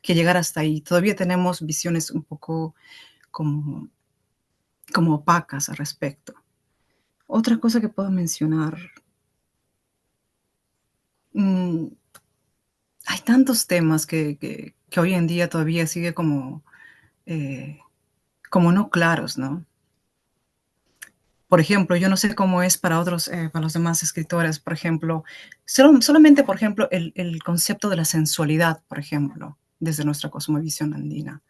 llegar hasta ahí. Todavía tenemos visiones un poco como opacas al respecto. Otra cosa que puedo mencionar. Hay tantos temas que hoy en día todavía sigue como como no claros, ¿no? Por ejemplo, yo no sé cómo es para otros, para los demás escritores, por ejemplo, solamente, por ejemplo, el concepto de la sensualidad, por ejemplo, desde nuestra cosmovisión andina.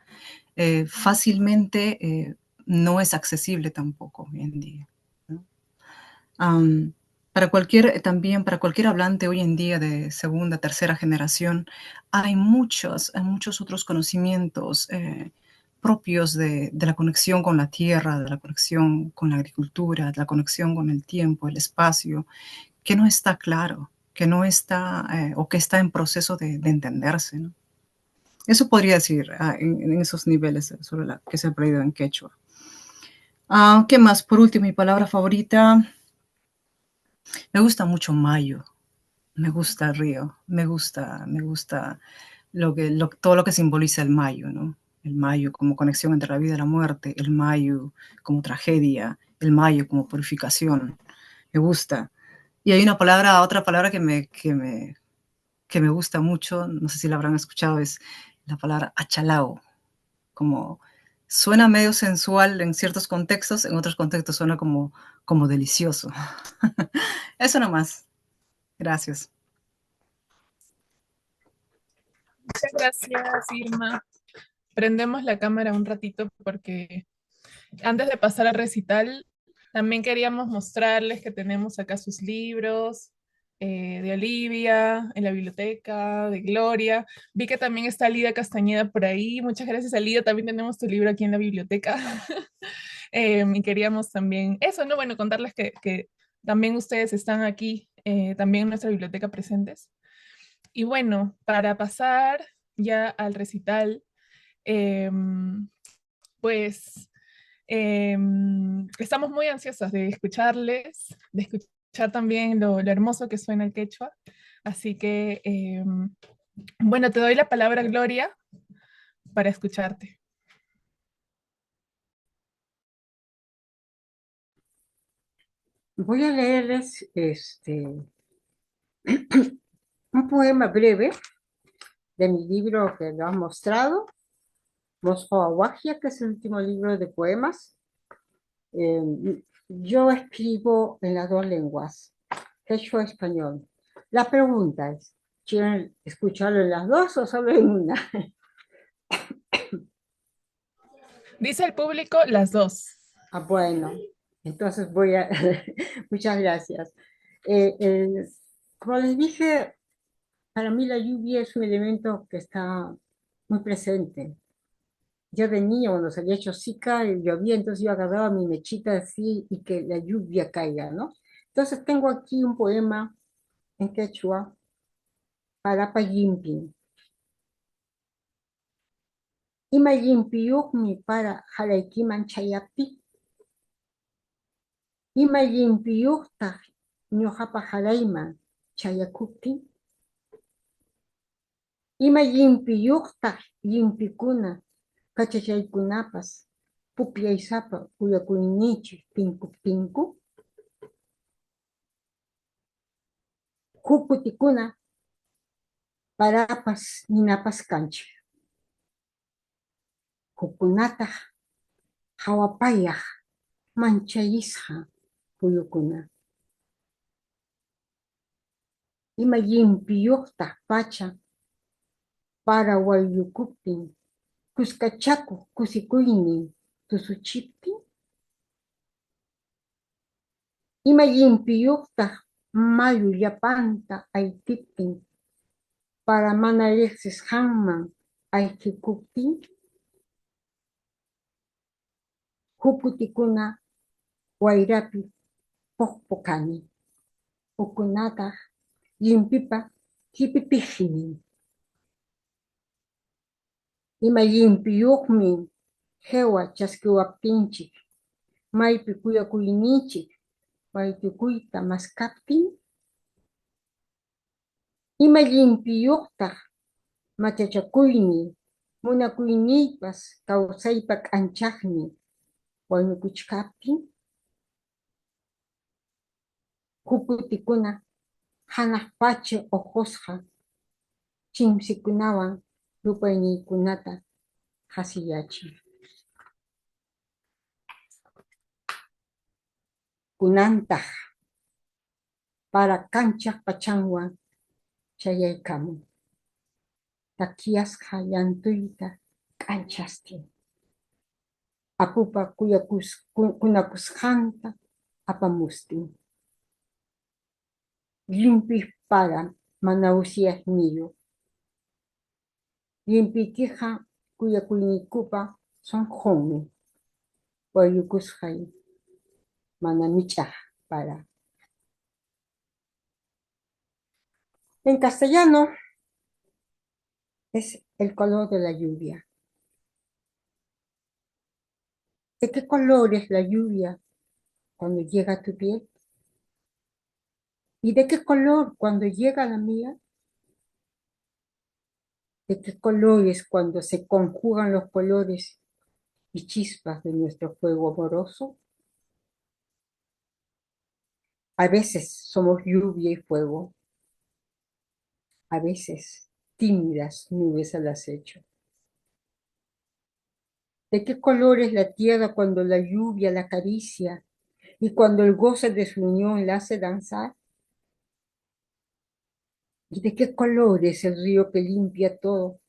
Fácilmente no es accesible tampoco hoy en día, ¿no? También para cualquier hablante hoy en día de segunda, tercera generación, hay muchos otros conocimientos propios de la conexión con la tierra, de la conexión con la agricultura, de la conexión con el tiempo, el espacio, que no está claro, que no está o que está en proceso de entenderse, ¿no? Eso podría decir en esos niveles sobre la que se ha aprendido en quechua. ¿Qué más? Por último, mi palabra favorita. Me gusta mucho mayo. Me gusta el río. Me gusta todo lo que simboliza el mayo, ¿no? El mayo como conexión entre la vida y la muerte. El mayo como tragedia. El mayo como purificación. Me gusta. Y hay otra palabra que me gusta mucho, no sé si la habrán escuchado, es la palabra achalao. Como suena medio sensual en ciertos contextos, en otros contextos suena como delicioso. Eso nomás. Gracias. Muchas gracias, Irma. Prendemos la cámara un ratito porque antes de pasar al recital, también queríamos mostrarles que tenemos acá sus libros, de Olivia, en la biblioteca, de Gloria. Vi que también está Lida Castañeda por ahí. Muchas gracias, Lida. También tenemos tu libro aquí en la biblioteca. Y queríamos también eso, ¿no? Bueno, contarles que también ustedes están aquí, también en nuestra biblioteca presentes. Y bueno, para pasar ya al recital, pues estamos muy ansiosas de escucharles, de escuchar también lo hermoso que suena el quechua. Así que, bueno, te doy la palabra, Gloria, para escucharte. Voy a leerles un poema breve de mi libro que lo han mostrado, Moscoahuagia, que es el último libro de poemas. Yo escribo en las dos lenguas, quechua y español. La pregunta es, ¿quieren escucharlo en las dos o solo en una? Dice el público las dos. Bueno, entonces muchas gracias. Como les dije, para mí la lluvia es un elemento que está muy presente. Yo de niño, cuando salía Chosica, y llovía, entonces yo agarraba mi mechita así y que la lluvia caiga, ¿no? Entonces tengo aquí un poema en quechua para Payimpi. Ima yimpiyuqmi para halaykiman chayapi. Ima yimpiyuqtaq ñuqapa halayman chayakuptin. Ima yimpiyuqtaq yimpikuna kachachaykunapas pupiaysapa kuyakuynichik tinkuptinku. Kukutikuna parapas ninapas kanchik. Hukunataq hawapayaq manchayisqa kuyukuna. Ima yimpiyuqtaq pacha para wayllukuptin kuskachaku kusikuynin tusuchiptin. Ima yimpiyuqtaq mayu llapanta aytiptin para mana riqsis hanman aykikuptin. Hukutikuna wayrapi pokpokani. Ukunataq yimpipa hipipiqnin. Ima yimpiyuqmi hewa chaskiwaptinchik maypi kuyakuynichik waytukuyta maskaptin. Ima yimpiyuqtaq machachakuyni munakuyniypas kawsaypa k'anchaqni wañukuchkaptin. Hukutikuna hanaq pacha ojosqa chimsikunawan rupayniykunata hasiyachi. Kunantaq para kanchaq pachanwan chayaykamun. Takiasqa llantuyta k'anchastin. Apupa kunakusqanta apamustin. Limpiq para mana usiaqniyu. Limpiykiqa kuyakuyniykupa sonqunmi. Wayukusqay mana mich'aq para. En castellano es el color de la lluvia. ¿De qué color es la lluvia cuando llega a tu piel? ¿Y de qué color cuando llega a la mía? ¿De qué color es cuando se conjugan los colores y chispas de nuestro fuego amoroso? A veces somos lluvia y fuego, a veces tímidas nubes al acecho. ¿De qué color es la tierra cuando la lluvia la acaricia y cuando el goce de su unión la hace danzar? ¿Y de qué color es el río que limpia todo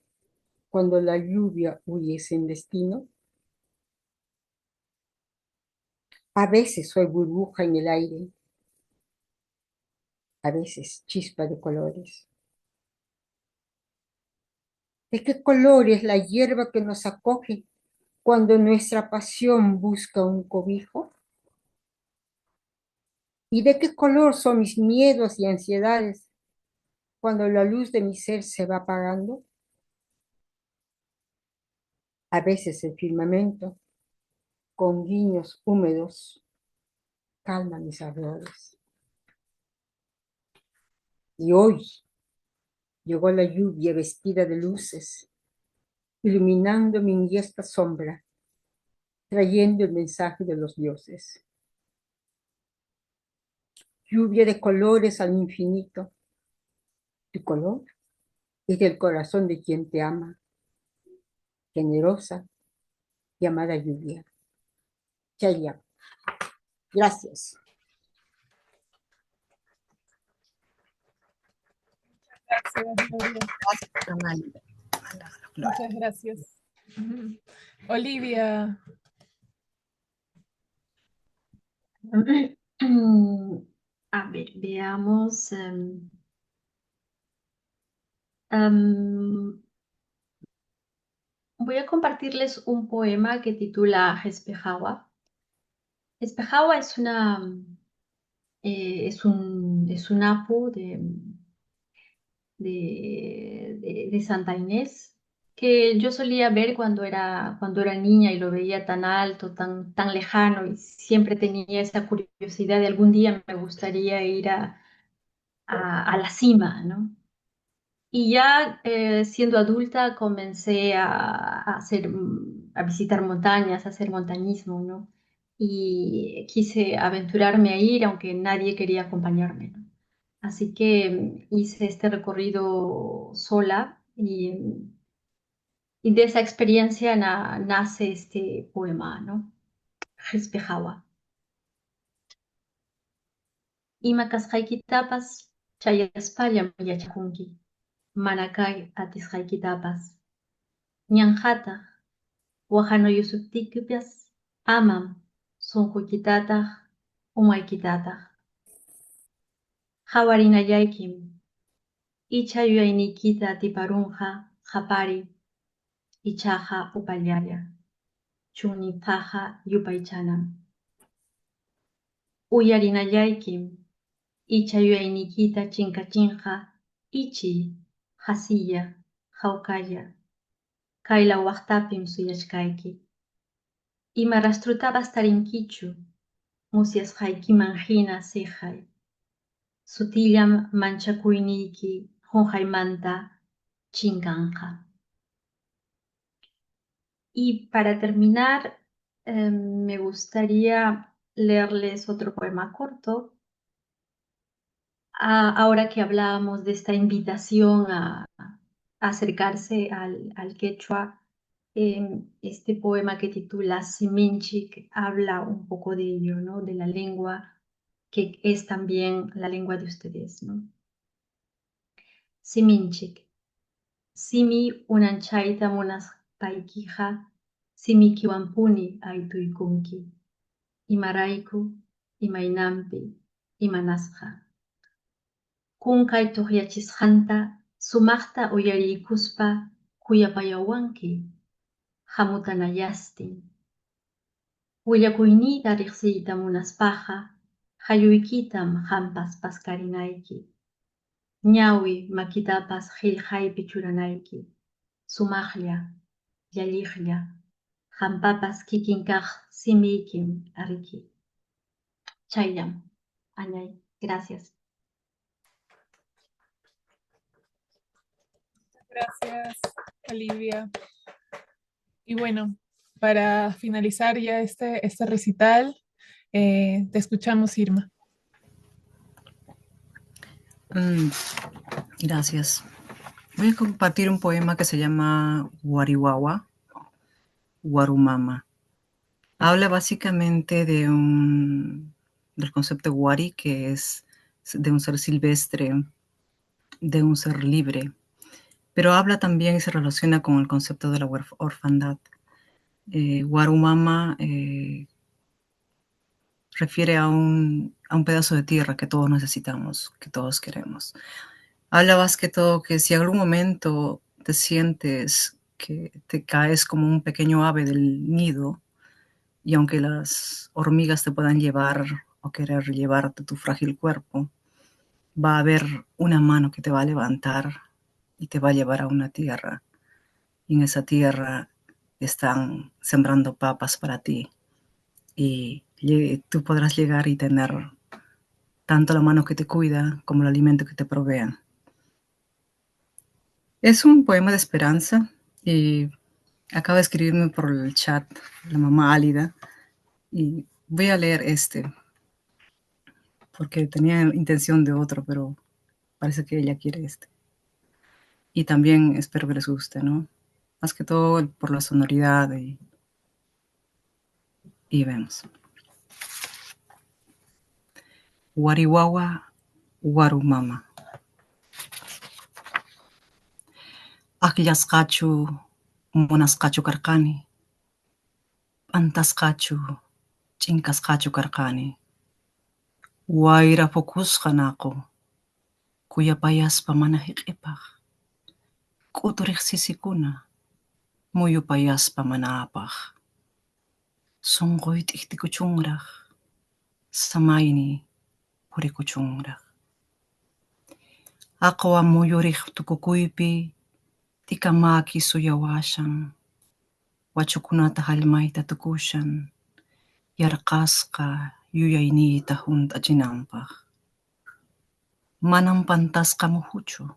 cuando la lluvia huye sin destino? A veces soy burbuja en el aire, a veces chispa de colores. ¿De qué color es la hierba que nos acoge cuando nuestra pasión busca un cobijo? ¿Y de qué color son mis miedos y ansiedades cuando la luz de mi ser se va apagando? A veces el firmamento, con guiños húmedos, calma mis ardores. Y hoy llegó la lluvia vestida de luces, iluminando mi indiesta sombra, trayendo el mensaje de los dioses. Lluvia de colores al infinito. Tu color es del corazón de quien te ama, generosa y amada lluvia. Chaya. Gracias. Gracias, Gloria. Gracias, Amalia. Muchas gracias. Olivia. A ver, veamos. Voy a compartirles un poema que titula Espejawa. Espejawa es es un apu de Santa Inés que yo solía ver cuando era niña y lo veía tan alto, tan lejano, y siempre tenía esa curiosidad de algún día me gustaría ir a la cima, ¿no? Y ya siendo adulta comencé a visitar montañas, a hacer montañismo, ¿no? Y quise aventurarme a ir, aunque nadie quería acompañarme, ¿no? Así que hice este recorrido sola y de esa experiencia nace este poema, ¿no? Respejawa. Ima kasqaykitapas chayaspallam yachakunki. Manakay atisqaykitapas. Ñanhataq wahanuyusuptiykipas amam sunquykitataq umaykitataq. Hawarinallaykim icha yuyayniykita atiparunqa qapari ichaqa upallaya chunipaqqa yupaychanan. Uyarinallaykim icha yuyayniykita chinkachinqa ichi hasiya hawkalla kayla waqtapim suyashkayki. Ima rastrutapas tarinkichu musyasqaykiman hina siqay. Sutillam manchakuyniyki qunqaymanta chinkanqa. Y para terminar, me gustaría leerles otro poema corto. Ahora que hablábamos de esta invitación a acercarse al quechua, Este poema que titula Siminchik habla un poco de ello, ¿no? De la lengua que es también la lengua de ustedes, ¿no? Siminchik. Simi unanchaita munas paikija, simi kiwampuni aituikunki. Imaraiku, imainampi, imanasja. Kunkay tuhyachisqanta sumaqta uyarikuspa kuyapayawanki, hamutanayastin. Willakuynita riqsiyta munaspaqa, hayuykitam hampas paskarinayki. Ñawi makitapas qillqaypi churanayki. Sumaqlla, llalliqlla, hampapas kikin kaq simiykim ariki. Chayllam, Añay, gracias. Gracias, Olivia. Y bueno, para finalizar ya este recital, te escuchamos, Irma. Gracias. Voy a compartir un poema que se llama Wariwawa, Warumama. Habla básicamente del concepto wari, que es de un ser silvestre, de un ser libre, pero habla también y se relaciona con el concepto de la orfandad. Warumama refiere a un pedazo de tierra que todos necesitamos, que todos queremos. Habla más que todo que si en algún momento te sientes que te caes como un pequeño ave del nido, y aunque las hormigas te puedan llevar o querer llevarte tu frágil cuerpo, va a haber una mano que te va a levantar y te va a llevar a una tierra. Y en esa tierra están sembrando papas para ti. Y tú podrás llegar y tener tanto la mano que te cuida como el alimento que te provea. Es un poema de esperanza y acaba de escribirme por el chat la mamá Álida y voy a leer porque tenía intención de otro, pero parece que ella quiere este. Y también espero que les guste, ¿no? Más que todo por la sonoridad y vemos. Wariwawa, Warumama. Akillasqachu, munasqachu karqani. P'antasqachu, ch'inkasqachu karqani. Wayra pukusqa naqu, kuyapayaspa mana hiq'ipaq. K'uturiq sisikuna, muyupayaspa mana apaq. Sunquy t'ikhtikuchunraq, samayni purikuchunraq. Aqwa muyuriq tukukuypi, tikamaki suyawashan, wachukunata hallmayta tukushan, yarqasqa yuyayniyta hunt'achinanpaq. Manan pantasqa muhuchu,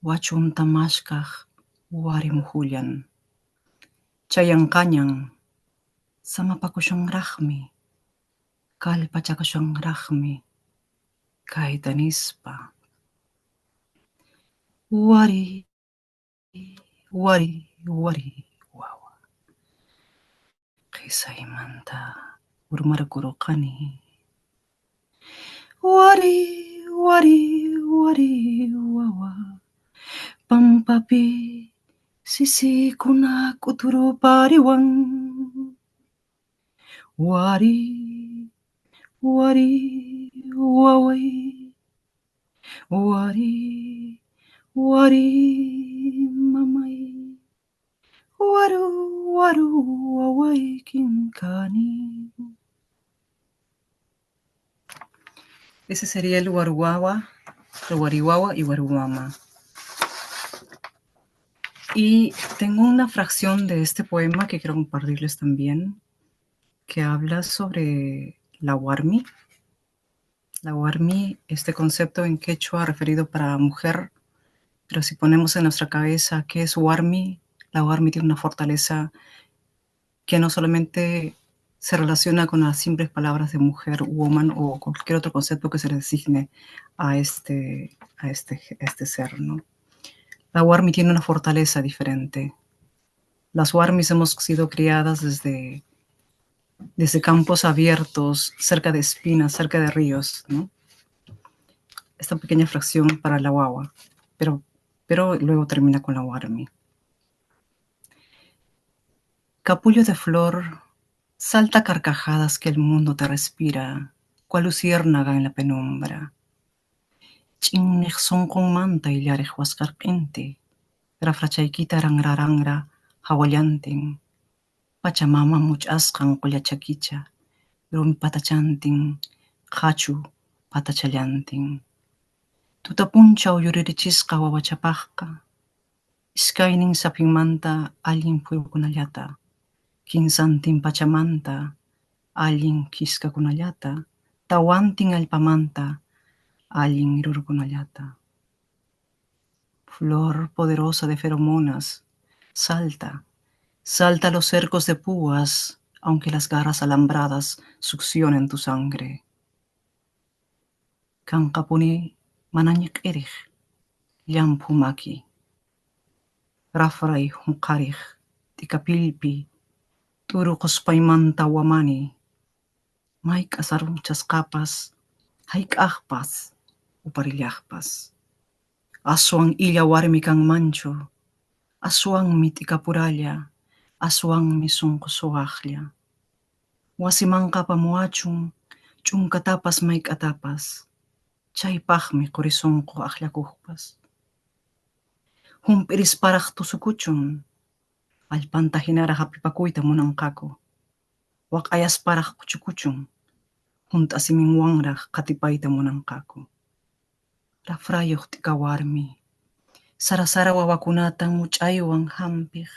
wachunta mashkaq wari muhullan. Chayanqañan, samapakushunraqmi, kallpachakashunraqmi, kayta nispa. Wari, wari, wari, wawa. Qisaymanta urmarkurqani. Wari, wari, wari, wawa. Pampapi sisikuna kuturupariwan. Wari, wari, waway. Wari, wari, mamay. Waru, waru, waway kinkani. Ese sería el Wariwawa y Warumama. Y tengo una fracción de este poema que quiero compartirles también, que habla sobre la warmi. La warmi, este concepto en quechua referido para mujer, pero si ponemos en nuestra cabeza qué es warmi, la warmi tiene una fortaleza que no solamente se relaciona con las simples palabras de mujer, woman o cualquier otro concepto que se le designe a este ser, ¿no? La warmi tiene una fortaleza diferente. Las warmis hemos sido criadas desde campos abiertos, cerca de espinas, cerca de ríos, ¿no? Esta pequeña fracción para la guagua, pero luego termina con la warmi. Capullo de flor, salta carcajadas que el mundo te respira, cual luciérnaga en la penumbra. Chinnej son con manta y llarej huascarpente, rafrachayquita rangra, hawallantin, Pachamama much'asqan qullachakicha, rumi patachantin, hachu patachallantin. Tutapunchaw yuririchisqa wawachapaqqa, iskaynin sapinmanta allin puyukunallata, kinsantin pachamanta, allin kiskakunallata, tawantin allpamanta, allin rurukunallata. Flor poderosa de feromonas, salta los cercos de púas, aunque las garras alambradas succionen tu sangre. Kankapuni mananyik erich, llampumaki. Rafray hunkarich, tikapilpi, turuquspaymanta wamani. Mayk asarunchas kapas, hayk ahpas, uparillahpas. Aswang illa warmi kang mancho, aswang mi tikapuralla, aswang mi sunkusuajlla. Wasimangka pamuachun, chunkatapas maykatapas, chaypaqmi qurisonku aklakuqpas. Humpiris paraq tusukuchun, allpanta hinara hapipakuyta munanqaku. Waqayas paraq kuchukuchun, hunt'asiminwanraq qatipayta munanqaku. Rafrayuq tika warmi, sarasara wawakunatan much'aywan hampiq,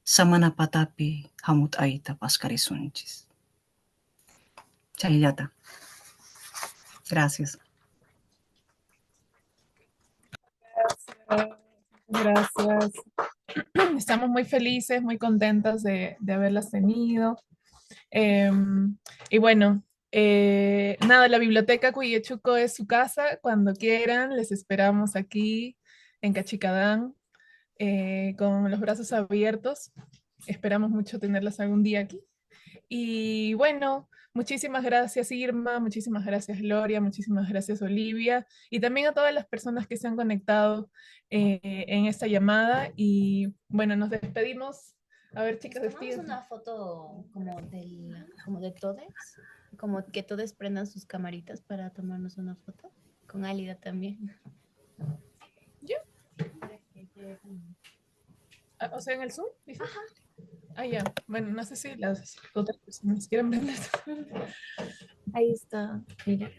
samana patapi hamut'ayta pascarisunchis. Chayllata. Gracias. Gracias. Estamos muy felices, muy contentas de haberlas tenido. Y bueno, nada, la Biblioteca Cuillechuco es su casa. Cuando quieran, les esperamos aquí en Cachicadán con los brazos abiertos. Esperamos mucho tenerlas algún día aquí. Y bueno, muchísimas gracias Irma, muchísimas gracias Gloria, muchísimas gracias Olivia y también a todas las personas que se han conectado en esta llamada. Y bueno, nos despedimos. A ver, chicas, Tomamos una foto como de todes, como que todos prendan sus camaritas para tomarnos una foto, con Álida también. ¿Yo? O sea, en el Zoom, ¿dices? Ajá. Ah, ya. Bueno, no sé si las otras personas quieren prender. Ahí está, mira.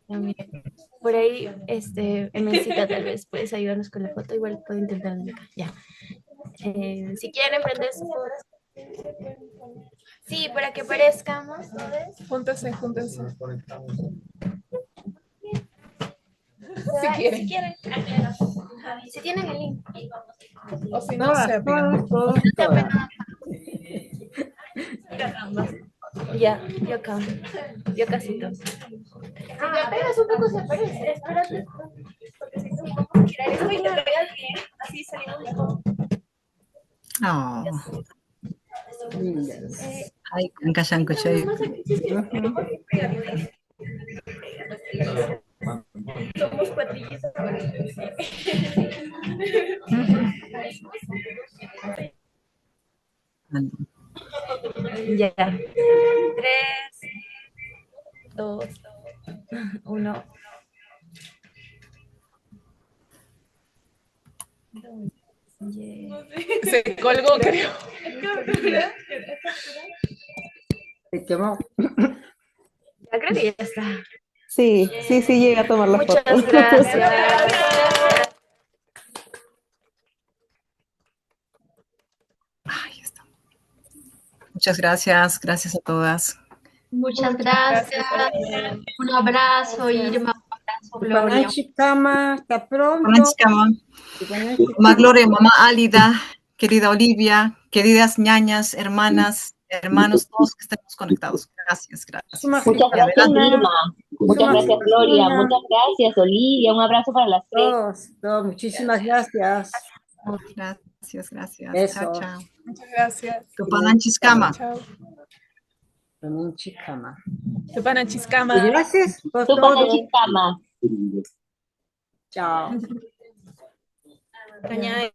También. Por ahí, Emencita, tal vez puedes ayudarnos con la foto, igual puedo intentar desde acá. Ya. Si quieren prender su foto. Sí, para que aparezcamos todos. Júntense. Si quieren. Si tienen el link. O si no, se apegan. Ya, yo acá. Yo casi todos. Si te pegas un poco se aparece. Espérate. Porque si no, te pegas bien. Así salimos. Oh. Ay, Kancashanco Chay. Somos cuatrillos. Ya. 3, 2, 1. Se colgó, creo. Se quemó. Ya creo que ya está. Sí, llega a tomar la foto. Muchas gracias. Ahí está. Muchas gracias a todas. Muchas gracias. Un abrazo, Irma. Un abrazo, Gloria. Chicama, hasta pronto. Mamá Gloria, mamá Álida, querida Olivia, queridas ñañas, hermanas, hermanos, todos que estemos conectados. Gracias. Muchas gracias, Irma. Muchas gracias, Gloria. Muchas gracias, Olivia. Un abrazo para las tres. Todos, muchísimas gracias. Gracias. Gracias. Besos. Chao. Muchas gracias. Tupananchiskama. Chao. Tupananchiskama. Tupananchiskama. Y gracias por todo. Tupananchiskama. Chao. Caña